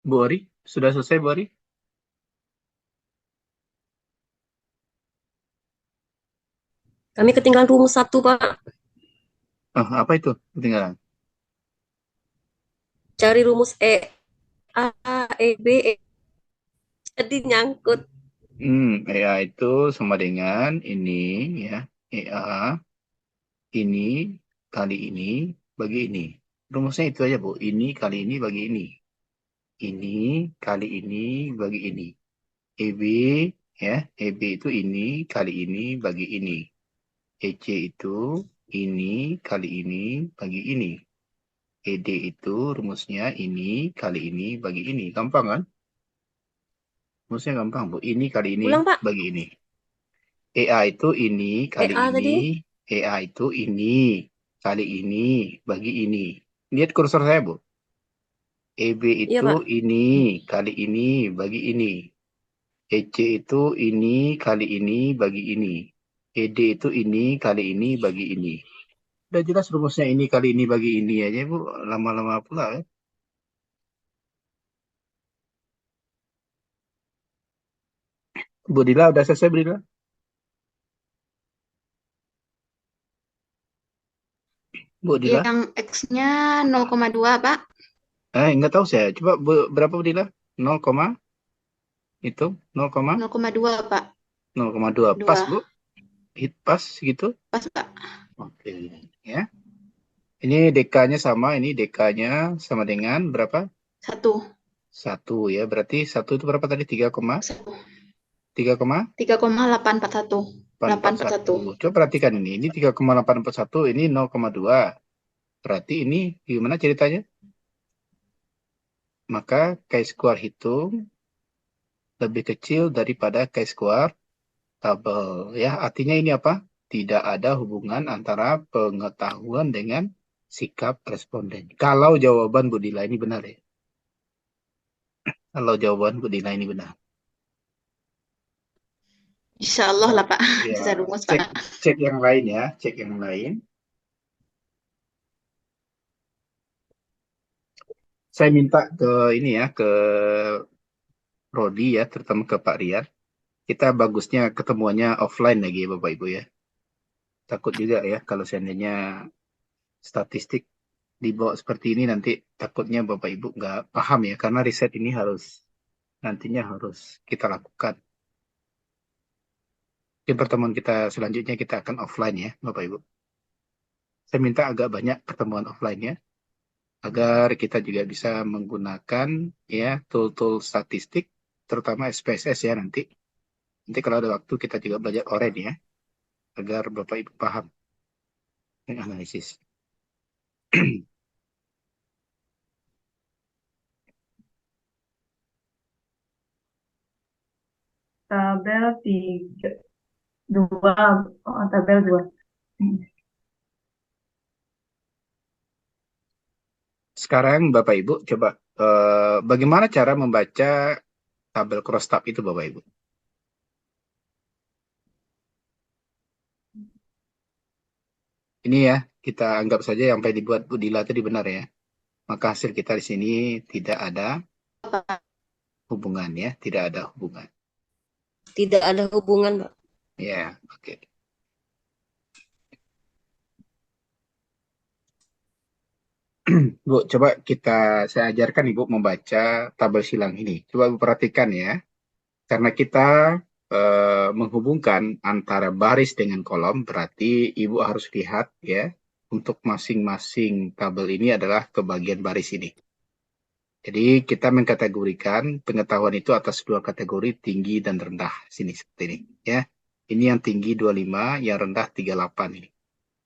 Bu Ori, sudah selesai Bu Ori? Kami ketinggalan rumus 1, Pak. Oh, apa itu ketinggalan? Cari rumus A, B, jadi nyangkut. EA itu sama dengan ini ya. EA ini kali ini bagi ini. Rumusnya itu aja Bu. Ini kali ini bagi ini. Ini kali ini bagi ini. EB ya. EB itu ini kali ini bagi ini. EC itu ini kali ini bagi ini. ED itu rumusnya ini kali ini bagi ini. Gampang kan? Rumusnya gampang Bu. Ini kali ini Ulang, Pak. bagi ini. EA itu ini kali EA ini. tadi? EA itu ini kali ini bagi ini. Lihat kursor saya Bu. EB Iya, itu Pak. ini kali ini bagi ini. EC itu ini kali ini bagi ini. ED itu ini kali ini bagi ini. Udah jelas rumusnya ini kali ini bagi ini aja Bu. Lama-lama pula ya. Bu Dila udah selesai Bu Dila? Bu Dila? Yang X-nya 0,2, Pak. Nggak tahu saya. Coba berapa Bu Dila? 0, itu 0, 0,2, Pak. 0,2. Pas Bu? Hit pas gitu? Pas, Pak. Oke. Ya. Ini DK-nya sama. Ini DK-nya sama dengan berapa? 1. 1 ya. Berarti 1 itu berapa tadi? 3,841. 841. Coba perhatikan ini. Ini 3,841. Ini 0,2. Berarti ini gimana ceritanya? Maka chi-square hitung lebih kecil daripada chi-square tabel. Ya, artinya ini apa? Tidak ada hubungan antara pengetahuan dengan sikap responden. Kalau jawaban Bu Dila ini benar ya. Kalau jawaban Bu Dila ini benar. Insya Allah lah, Pak. Ya, Sisa rumus, cek, Pak. cek yang lain ya. Cek yang lain. Saya minta ke ini ya, ke Rodi ya, terutama ke Pak Rian. Kita bagusnya ketemuannya offline lagi ya Bapak Ibu ya. Takut juga ya kalau seandainya statistik dibawa seperti ini nanti takutnya Bapak Ibu nggak paham ya. Karena riset ini nantinya harus kita lakukan. Di pertemuan kita selanjutnya kita akan offline ya Bapak Ibu. Saya minta agak banyak pertemuan offline ya. Agar kita juga bisa menggunakan ya tool-tool statistik terutama SPSS ya nanti. Nanti kalau ada waktu kita juga belajar oren ya agar Bapak Ibu paham dengan analisis. Tabel 2. Oh, tabel 2. Sekarang Bapak Ibu coba bagaimana cara membaca tabel crosstab itu Bapak Ibu? Ini ya, kita anggap saja yang sampai dibuat Bu Dila tadi benar ya. Maka hasil kita di sini tidak ada hubungan ya, tidak ada hubungan. Tidak ada hubungan, Pak. Ya, oke. Bu, coba saya ajarkan Ibu membaca tabel silang ini. Coba Ibu perhatikan ya. Karena kita menghubungkan antara baris dengan kolom, berarti Ibu harus lihat ya, untuk masing-masing tabel ini adalah ke bagian baris ini. Jadi kita mengkategorikan pengetahuan itu atas 2 kategori, tinggi dan rendah. Sini seperti ini ya. Ini yang tinggi 25, yang rendah 38 ini.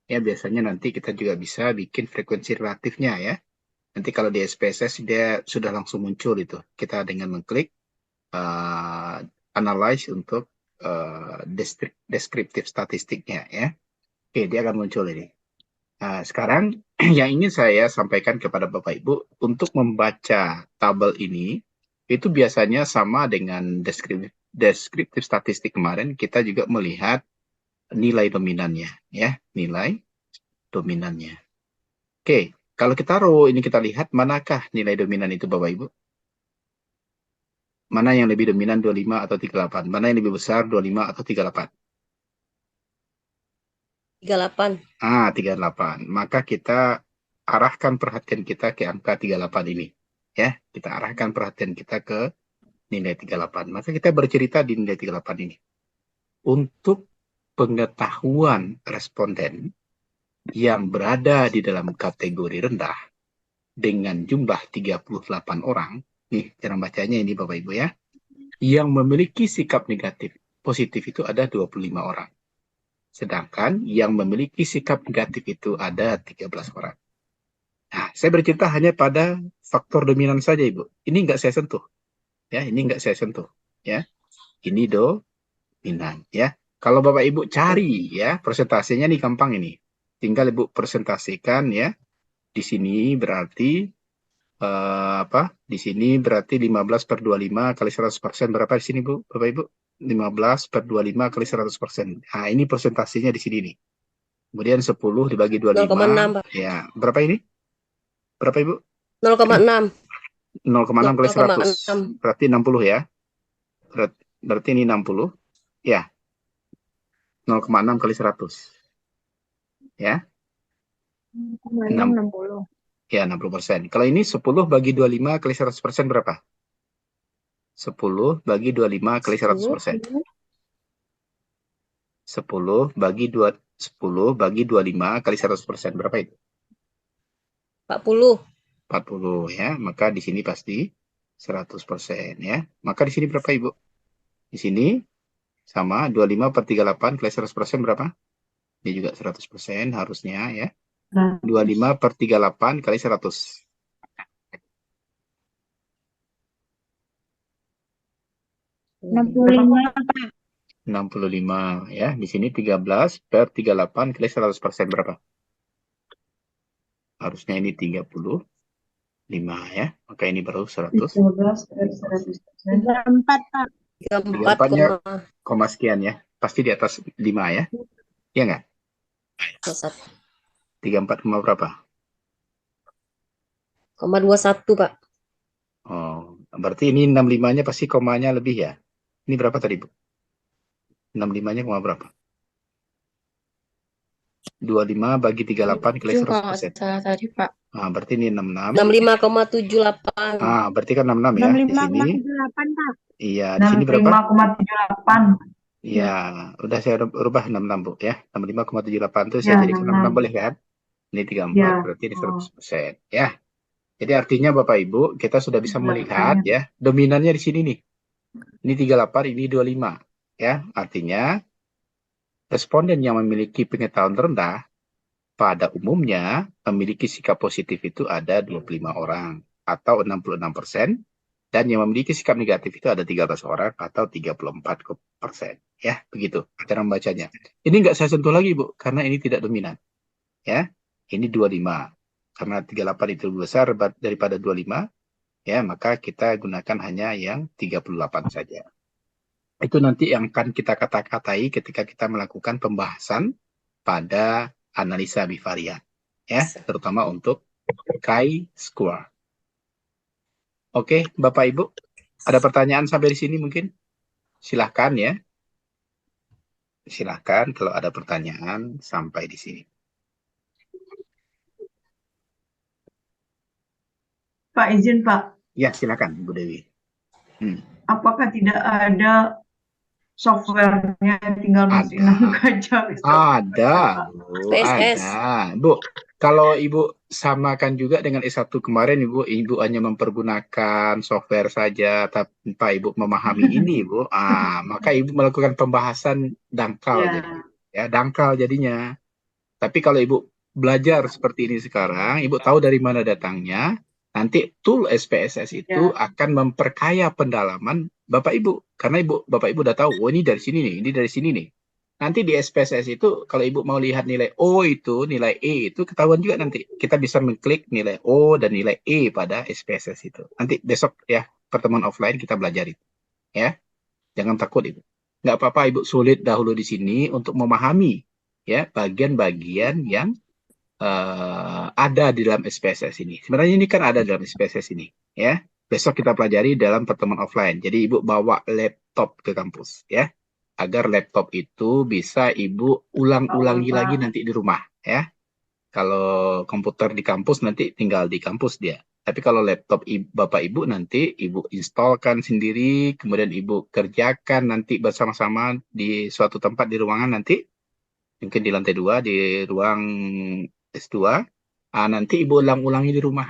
Ya, biasanya nanti kita juga bisa bikin frekuensi relatifnya ya. Nanti kalau di SPSS dia sudah langsung muncul itu. Kita dengan mengklik analyze untuk deskriptif statistiknya ya. Oke, dia akan muncul ini. Nah, sekarang yang ingin saya sampaikan kepada Bapak Ibu, untuk membaca tabel ini, itu biasanya sama dengan deskriptif statistik kemarin, kita juga melihat nilai dominannya ya, nilai dominannya. Oke, kalau kita ini kita lihat manakah nilai dominan itu Bapak Ibu? Mana yang lebih dominan 25 atau 38? Mana yang lebih besar 25 atau 38? 38. 38. Maka kita arahkan perhatian kita ke angka 38 ini. Ya, kita arahkan perhatian kita ke nilai 38. Maka kita bercerita di nilai 38 ini. Untuk pengetahuan responden yang berada di dalam kategori rendah dengan jumlah 38 orang, nih cara bacanya ini Bapak Ibu ya, yang memiliki sikap negatif positif itu ada 25 orang. Sedangkan yang memiliki sikap negatif itu ada 13 orang. Nah, saya bercerita hanya pada faktor dominan saja, Ibu. Ini nggak saya sentuh. Ya, ini nggak saya sentuh. Ya, ini dominan. Ya, kalau Bapak Ibu cari ya persentasenya nih gampang ini. Tinggal Ibu presentasikan ya. Di sini berarti Di sini berarti 15/25 kali 100% berapa di sini Bu, Bapak Ibu? 15/25 kali 100%. Nah, ini persentasinya di sini nih. Kemudian 10 dibagi 25. 0,6, Pak. Ya, berapa ini? Berapa Ibu? 0,6. 0,6 kali 100. 0,6. Berarti 60 ya. Berarti ini 60. Ya. 0,6 kali 100. Ya. 60. Ya, 60%. Kalau ini 10 bagi 25 kali 100% berapa? 10 bagi 25 kali 100%. 10 bagi 25 kali 100% berapa itu? 40. 40 ya. Maka di sini pasti 100% ya. Maka di sini berapa Ibu? Di sini sama 25/38 kali 100% berapa? Ini juga 100% harusnya ya. 25/38 kali 100. 65, Pak. 65 ya. Di sini 13/38 kali 100% berapa? Harusnya ini 35 ya. Maka ini baru 100. 34, Pak. 34-nya koma sekian ya. Pasti di atas 5 ya. Iya nggak? 34 koma berapa? 0,21, Pak. Oh, berarti ini 65-nya pasti komanya lebih ya. Ini berapa tadi, Bu? 65-nya koma berapa? 25 bagi 38 kali 100%. Salah tadi, Pak. Nah, berarti ini 66. 65,78. Ah, berarti kan 66 ya di sini. 65,78, Pak. Iya, di sini berapa? 65,78. Iya, udah saya rubah 66, Bu ya. 65,78 itu saya jadikan 66 boleh kan? Ini 34, Ya. berarti ini 100%. Ya. Jadi artinya Bapak Ibu, kita sudah bisa melihat ya, dominannya di sini nih. Ini 38, ini 25. Ya, artinya responden yang memiliki pengetahuan rendah pada umumnya memiliki sikap positif itu ada 25 orang atau 66%, dan yang memiliki sikap negatif itu ada 13 orang atau 34%. Ya, begitu cara membacanya. Ini nggak saya sentuh lagi, Bu, karena ini tidak dominan. Ya, ini 25. Karena 38 itu lebih besar daripada 25, ya, maka kita gunakan hanya yang 38 saja. Itu nanti yang akan kita kata-katai ketika kita melakukan pembahasan pada analisa bivariat, ya, terutama untuk chi-square. Oke, Bapak Ibu, ada pertanyaan sampai di sini mungkin? Silahkan ya. Silahkan kalau ada pertanyaan sampai di sini. Pak, izin Pak, Ya, silakan Bu Dewi. apakah tidak ada softwarenya, tinggal masukin angka aja? Ada, Bu. PSS. Ada. Bu, kalau Ibu samakan juga dengan S1 kemarin, Ibu hanya mempergunakan software saja tanpa Ibu memahami ini, Bu. Maka Ibu melakukan pembahasan dangkal jadinya. Ya, dangkal jadinya. Tapi kalau Ibu belajar seperti ini sekarang, Ibu tahu dari mana datangnya, nanti tool SPSS itu akan memperkaya pendalaman Bapak Ibu. Karena Bapak Ibu udah tahu, oh ini dari sini nih, ini dari sini nih. Nanti di SPSS itu, kalau Ibu mau lihat nilai O itu, nilai E itu, ketahuan juga nanti. Kita bisa mengklik nilai O dan nilai E pada SPSS itu. Nanti besok ya, pertemuan offline kita belajar itu. Ya, jangan takut Ibu. Nggak apa-apa Ibu sulit dahulu di sini untuk memahami ya bagian-bagian yang ada di dalam SPSS ini. Sebenarnya ini kan ada dalam SPSS ini, ya. Besok kita pelajari dalam pertemuan offline. Jadi Ibu bawa laptop ke kampus ya. Agar laptop itu bisa Ibu ulang-ulangi Pak. lagi nanti di rumah ya. Kalau komputer di kampus nanti tinggal di kampus dia. Tapi kalau laptop Bapak Ibu nanti Ibu instalkan sendiri, kemudian Ibu kerjakan nanti bersama-sama di suatu tempat di ruangan nanti. Mungkin di lantai 2, di ruang S2. Nanti Ibu ulang-ulangi di rumah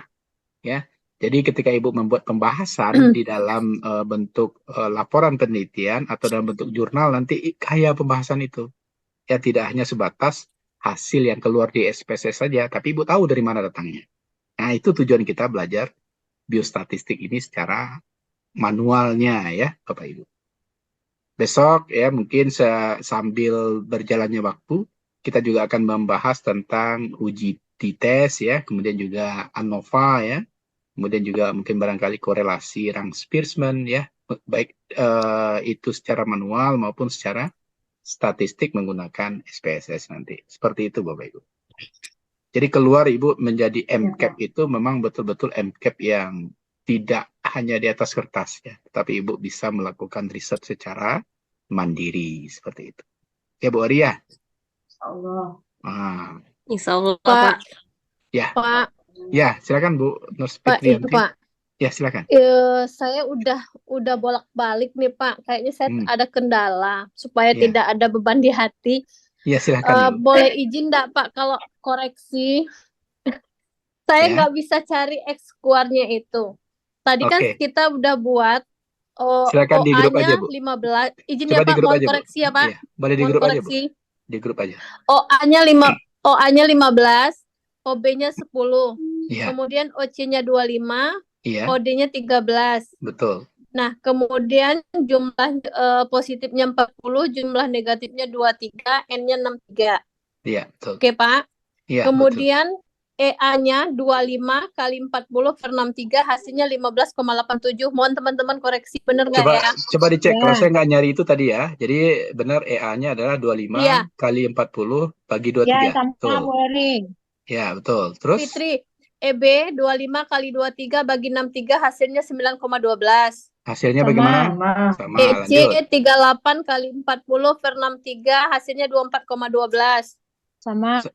ya. Jadi ketika Ibu membuat pembahasan di dalam bentuk laporan penelitian atau dalam bentuk jurnal nanti kaya pembahasan itu. Ya tidak hanya sebatas hasil yang keluar di SPSS saja, tapi Ibu tahu dari mana datangnya. Nah, itu tujuan kita belajar biostatistik ini secara manualnya ya, Bapak Ibu. Besok ya mungkin sambil berjalannya waktu, kita juga akan membahas tentang uji t-test ya, kemudian juga ANOVA ya, kemudian juga mungkin barangkali korelasi Rang-Spearman ya, baik itu secara manual maupun secara statistik menggunakan SPSS nanti. Seperti itu Bapak Ibu. Jadi keluar Ibu menjadi MCAP itu memang betul-betul MCAP yang tidak hanya di atas kertas ya, tapi Ibu bisa melakukan riset secara mandiri seperti itu. Ya Bu Aria. Allah. Insya Allah, Pak. Pak. Ya. Pak, Ya, silakan Bu Nurse Pak itu Fitriyanti. Pak. Ya, silakan. Saya udah bolak-balik nih Pak. Kayaknya saya ada kendala supaya Ya. tidak ada beban di hati. Ya, silakan Bu. Boleh izin enggak Pak kalau koreksi? Saya Ya. nggak bisa cari X keluarnya itu. Tadi kan Oke. kita udah buat Silakan di grup aja, OA-nya Bu. 15. Izin Coba ya di Pak, grup mohon aja, Bu. koreksi ya Pak. Iya, boleh di Mohon grup aja, Bu. koreksi. Di grup aja. OA-nya 15, OB-nya 10. Iya. Kemudian OC-nya 25, Iya, OD-nya 13. betul. Nah, kemudian jumlah positifnya 40, jumlah negatifnya 23, N-nya 63. Iya, betul. Oke, Pak. Iya, Kemudian EA-nya 25 kali 40 per 63, hasilnya 15,87. Mohon teman-teman koreksi, benar nggak ya? Coba dicek. Ya. Kalau saya nggak nyari itu tadi ya. Jadi benar EA-nya adalah 25 Iya. kali 40 bagi Ya, 23. sama Betul. Bu Eri. Ya, betul. Terus Fitri, EB 25 kali 23 bagi 63, hasilnya 9,12. hasilnya Sama. bagaimana? Sama, EC lanjut. 38 kali 40 per 63, hasilnya 24,12. Sama. Oke,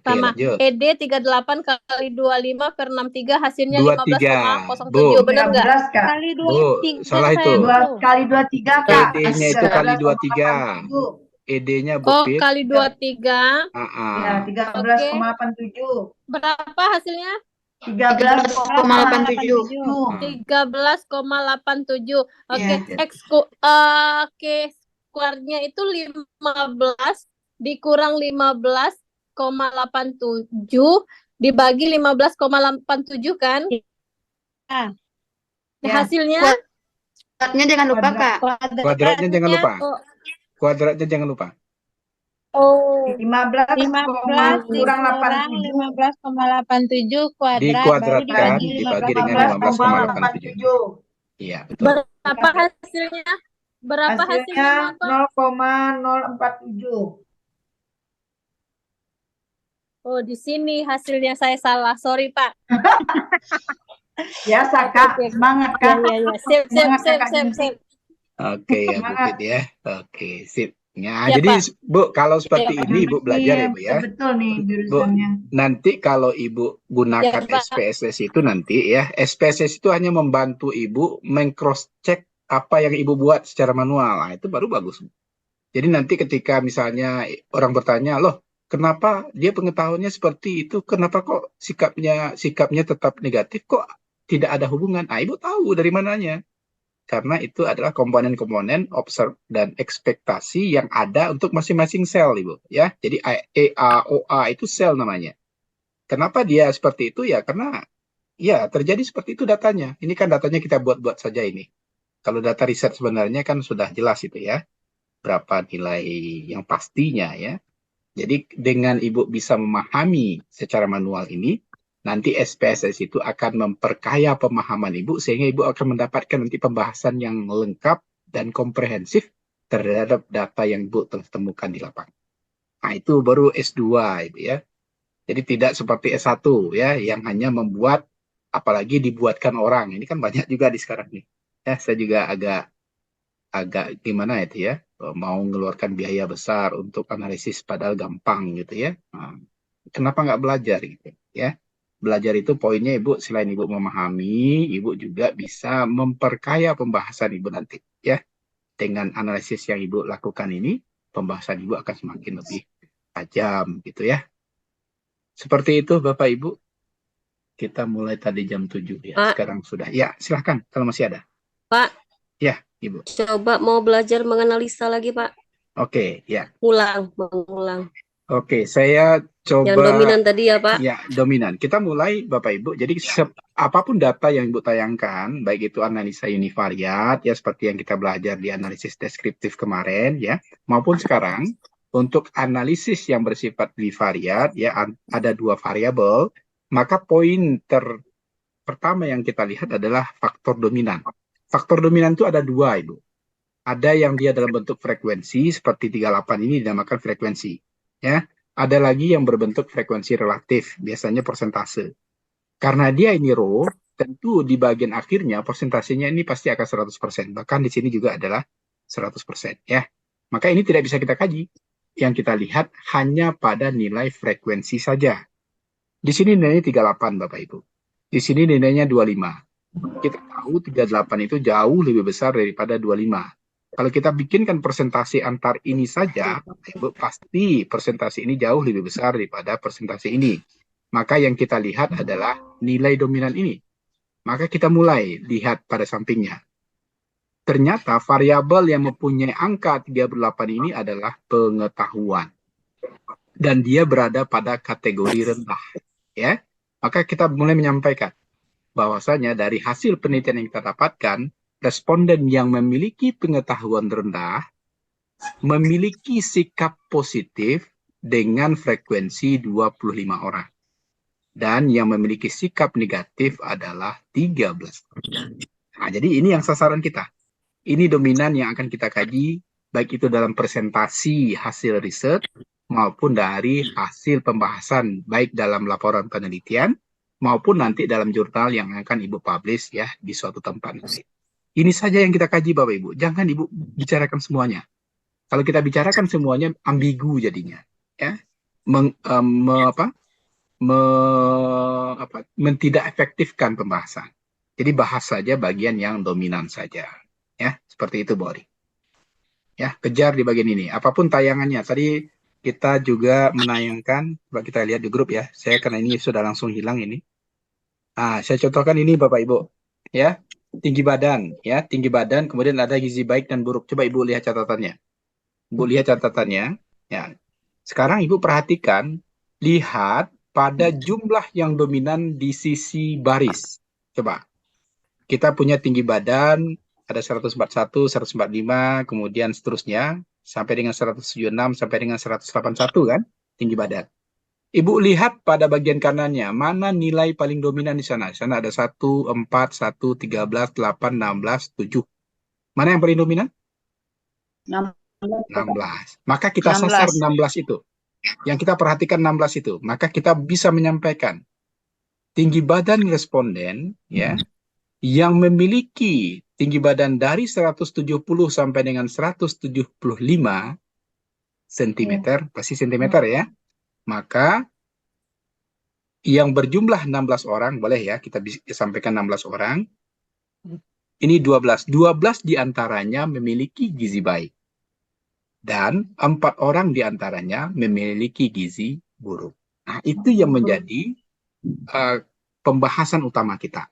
Sama. lanjut. ED 38 kali 25 per 63, hasilnya 23. 15,07. Benar nggak? 13 Kak. Kali Bu, 23 salah saya itu. Bu. 2 kali 23 Kak. ED-nya itu kali 23. 13,87. ED-nya Bu Oh, Fit. kali 23. Ya, 13,87. Berapa hasilnya? 13,87. 13,87. Oke, Iya. K square-nya itu 15 dikurang 15,87 dibagi 15,87 kan? Ya. Nah, Ya. hasilnya Kuadratnya jangan lupa, Kak. Kuadratnya jangan lupa. oh, Kuadratnya jangan lupa. 15 15 kurang dikurang 87 15,87 kuadrat baru Dikuadratkan dibagi dibagi dengan 15,87. 15,87. Iya, betul. berapa hasilnya? Berapa hasilnya? Hasilnya Mohon, Pak? 0,047. Oh, di sini hasilnya saya salah. Sorry, Pak. Biasa Kak, Oke. semangat Ya, Kak. ya, ya. Sip. Kakak Dinti. Oke ya Bu Semangat. Fit ya. Oke, sip. Nah, Ya, jadi Pak. Bu, kalau seperti ini Ibu belajar ya Bu ya. Betul nih jurusannya. Nanti kalau Ibu gunakan Ya, Pak. SPSS itu nanti ya, SPSS itu hanya membantu Ibu meng-cross check apa yang Ibu buat secara manual. Nah, itu baru bagus. Jadi nanti ketika misalnya orang bertanya, loh, kenapa dia pengetahuannya seperti itu? Kenapa kok sikapnya tetap negatif? Kok tidak ada hubungan? Nah, Ibu tahu dari mananya. Karena itu adalah komponen-komponen observe dan ekspektasi yang ada untuk masing-masing sel, Ibu. Ya, jadi EA, OA itu sel namanya. Kenapa dia seperti itu? Ya, karena ya terjadi seperti itu datanya. Ini kan datanya kita buat-buat saja ini. Kalau data riset sebenarnya kan sudah jelas itu ya. Berapa nilai yang pastinya ya. Jadi dengan Ibu bisa memahami secara manual ini, nanti SPSS itu akan memperkaya pemahaman Ibu sehingga Ibu akan mendapatkan nanti pembahasan yang lengkap dan komprehensif terhadap data yang Ibu telah temukan di lapangan. Nah, itu baru S2 Ibu ya. Jadi tidak seperti S1 ya yang hanya membuat apalagi dibuatkan orang. Ini kan banyak juga di sekarang nih. Ya, saya juga agak gimana itu ya, mau mengeluarkan biaya besar untuk analisis padahal gampang gitu ya. Nah, kenapa nggak belajar gitu ya? Belajar itu poinnya Ibu, selain Ibu memahami, Ibu juga bisa memperkaya pembahasan Ibu nanti ya. Dengan analisis yang Ibu lakukan ini, pembahasan Ibu akan semakin lebih tajam gitu ya. Seperti itu Bapak Ibu. Kita mulai tadi jam 7 ya. Pak, Sekarang sudah. Ya, silahkan kalau masih ada. Pak, Ya, Ibu. coba mau belajar menganalisa lagi, Pak. Oke, ya. Mengulang. Oke, saya Yang coba dominan tadi ya, Pak. ya dominan. Kita mulai Bapak Ibu. Jadi apapun data yang Ibu tayangkan, baik itu analisa univariat ya seperti yang kita belajar di analisis deskriptif kemarin ya, maupun sekarang untuk analisis yang bersifat bivariat ya ada 2 variabel, maka poin pertama yang kita lihat adalah faktor dominan. Faktor dominan itu ada 2 Ibu. Ada yang dia dalam bentuk frekuensi seperti 38 ini dinamakan frekuensi. Ya, ada lagi yang berbentuk frekuensi relatif, biasanya persentase. Karena dia ini row, tentu di bagian akhirnya persentasenya ini pasti akan 100%. Bahkan di sini juga adalah 100%. Ya. Maka ini tidak bisa kita kaji. Yang kita lihat hanya pada nilai frekuensi saja. Di sini nilainya 38, Bapak Ibu. Di sini nilainya 25. Kita tahu 38 itu jauh lebih besar daripada 25. Kalau kita bikinkan persentase antar ini saja, Ibu, pasti persentase ini jauh lebih besar daripada persentase ini. Maka yang kita lihat adalah nilai dominan ini. Maka kita mulai lihat pada sampingnya. Ternyata variabel yang mempunyai angka 38 ini adalah pengetahuan. Dan dia berada pada kategori rendah. Ya, maka kita mulai menyampaikan bahwasanya dari hasil penelitian yang kita dapatkan, responden yang memiliki pengetahuan rendah memiliki sikap positif dengan frekuensi 25 orang. Dan yang memiliki sikap negatif adalah 13 orang. Nah, jadi ini yang sasaran kita. Ini dominan yang akan kita kaji, baik itu dalam presentasi hasil riset maupun dari hasil pembahasan, baik dalam laporan penelitian maupun nanti dalam jurnal yang akan Ibu publish ya di suatu tempat nanti. Ini saja yang kita kaji Bapak Ibu. Jangan Ibu bicarakan semuanya. Kalau kita bicarakan semuanya ambigu jadinya, ya, tidak efektifkan pembahasan. Jadi bahas saja bagian yang dominan saja, ya, seperti itu Bori. Ya, kejar di bagian ini. Apapun tayangannya. Tadi kita juga menayangkan, coba kita lihat di grup ya. Saya karena ini sudah langsung hilang ini. Nah, saya contohkan ini Bapak Ibu, ya. Tinggi badan, ya, tinggi badan, kemudian ada gizi baik dan buruk. Coba Ibu lihat catatannya. Ibu lihat catatannya, ya. Sekarang Ibu perhatikan, lihat pada jumlah yang dominan di sisi baris. Coba, kita punya tinggi badan, ada 141, 145, kemudian seterusnya, sampai dengan 176, sampai dengan 181 kan, tinggi badan. Ibu lihat pada bagian kanannya, mana nilai paling dominan di sana? Di sana ada 1, 4, 1, 13, 8, 16, 7. Mana yang paling dominan? 16. Maka kita sasar 16 itu. Yang kita perhatikan 16 itu. Maka kita bisa menyampaikan tinggi badan responden ya yang memiliki tinggi badan dari 170 sampai dengan 175 cm, pasti cm ya. Maka yang berjumlah 16 orang, boleh ya, kita bisa sampaikan 16 orang. Ini 12. 12 diantaranya memiliki gizi baik. Dan 4 orang diantaranya memiliki gizi buruk. Nah, itu yang menjadi pembahasan utama kita.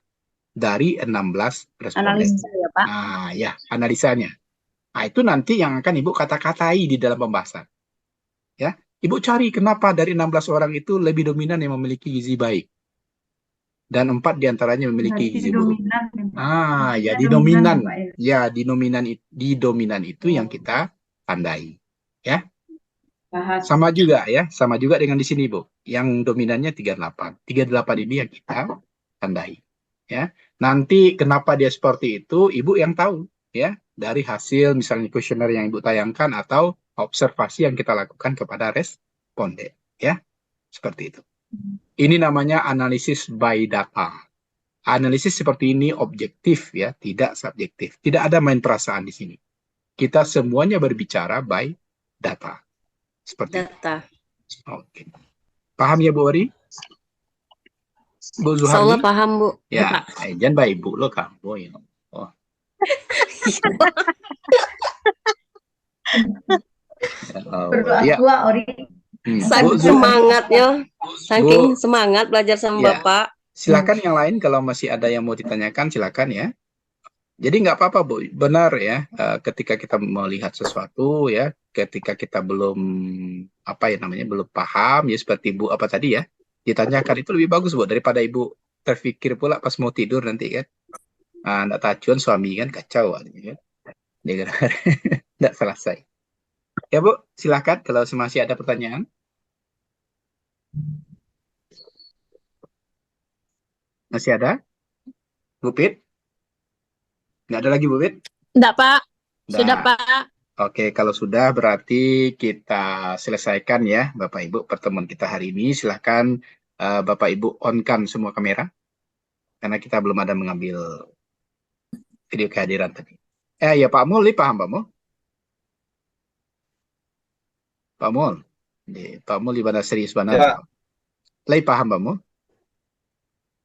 Dari 16 responden. Analisa ya Pak. Nah, ya, analisanya. Nah, itu nanti yang akan Ibu kata-katai di dalam pembahasan. Ya, Ibu cari kenapa dari 16 orang itu lebih dominan yang memiliki gizi baik. Dan 4 diantaranya memiliki gizi buruk. Ah, ya di dominan. Ya, di dominan itu yang kita tandai. Ya. Sama juga ya, sama juga dengan di sini, Bu. Yang dominannya 38. 38 ini yang kita tandai. Ya. Nanti kenapa dia seperti itu, Ibu yang tahu, ya, dari hasil misalnya kuesioner yang Ibu tayangkan atau observasi yang kita lakukan kepada responden, ya. Seperti itu. Ini namanya analisis by data Analisis seperti ini objektif ya, tidak subjektif. Tidak ada main perasaan di sini. Kita semuanya berbicara by data. Seperti itu. Data. Oke. Paham ya Bu Ori? Bu Insyaallah Zuharni? paham, Bu. Ya, jangan by Ibu lo kamu ya. Oh. Berdoa Ya. dua, Ori. Bu Saking Zuharni. semangatnya, saking Bu. semangat belajar sama Ya. Bapak. Silakan yang lain kalau masih ada yang mau ditanyakan silakan ya. Jadi nggak apa-apa Bu, benar ya. Ketika kita melihat sesuatu ya, ketika kita belum belum paham ya seperti Bu apa tadi ya, ditanyakan itu lebih bagus Bu daripada Ibu terpikir pula pas mau tidur nanti kan. Nggak tacuan suami kan kacau kan. Nggak selesai. Ya Bu, silakan kalau masih ada pertanyaan. Masih ada? Bu Pit? Nggak ada lagi Bu Pit? Enggak, Pak. Nggak. Sudah, Pak. Oke, kalau sudah berarti kita selesaikan ya Bapak Ibu pertemuan kita hari ini. Silahkan Bapak Ibu on-kan semua kamera. Karena kita belum ada mengambil video kehadiran tadi. Ya Pak Mul, paham Pak Mul? Pak Mul? Pak Mul di mana serius mana? Ya. Paham Pak Mul?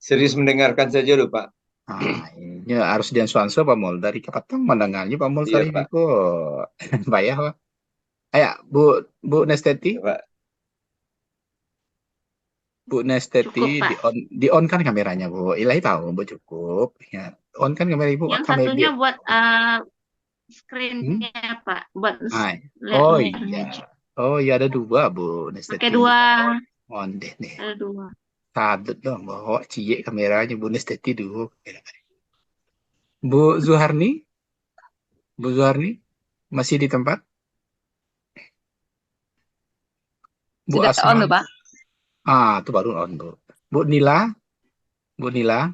Serius mendengarkan saja loh Pak. Ini harus Dian Swanso Pak Mul. Dari kapan mendengarnya Pak Mul Iya, tadi Pak. kok. Bayar Pak. Ayo, Bu Nesteti. Ya, Pak. Bu Nesteti Cukup, Pak. di on kan kameranya Bu. Ilahi tahu Bu cukup. Ya, on kan kamera Ibu. Yang Kamera satunya dia. buat screen-nya, Pak. Buat lihat Oh layarnya. iya. Oh iya ada dua Bu Nesteti. Pakai dua. On deh nih. Ada dua. Sadut dong bawa cie kameranya Bu Nesteti dulu. Bu Zuharni? Bu Zuharni? Masih di tempat? Bu Sudah Asma? on loh, Pak. Itu baru on Bu. Bu Nila? Bu Nila?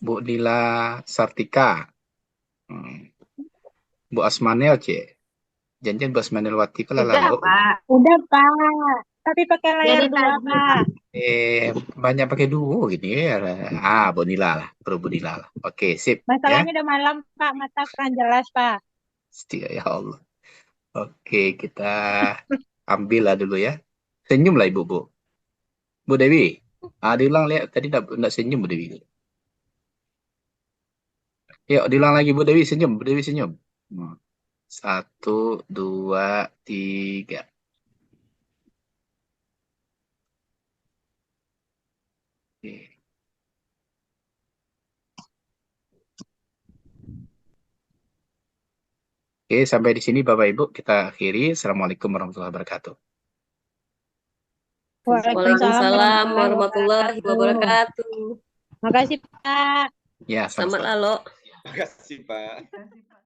Bu Nila Sartika? Bu Asmanel C. Janjian Bu Asmanel Wati kalau Udah, lalu. Pak. Udah, Pak. Tapi pakai layar Jadi dua, tadi, Pak. Banyak pakai duo gini ya. Bu Nila lah, perlu Bu Nila lah. Oke, sip Masalahnya ya. udah malam, Pak. Mata kurang jelas, Pak. Ya Allah. Oke, kita ambil lah dulu ya. Senyum lah Ibu, Bu. Bu Dewi. Diulang lihat tadi enggak senyum Bu Dewi. Yuk, diulang lagi Bu Dewi senyum, Bu Dewi senyum. 1, 2, 3. Oke. Oke, sampai di sini Bapak Ibu kita akhiri. Assalamualaikum warahmatullahi wabarakatuh. Waalaikumsalam warahmatullahi wabarakatuh. Makasih, Pak. Ya, Selamat sama-sama. lalu. Terima kasih Pak.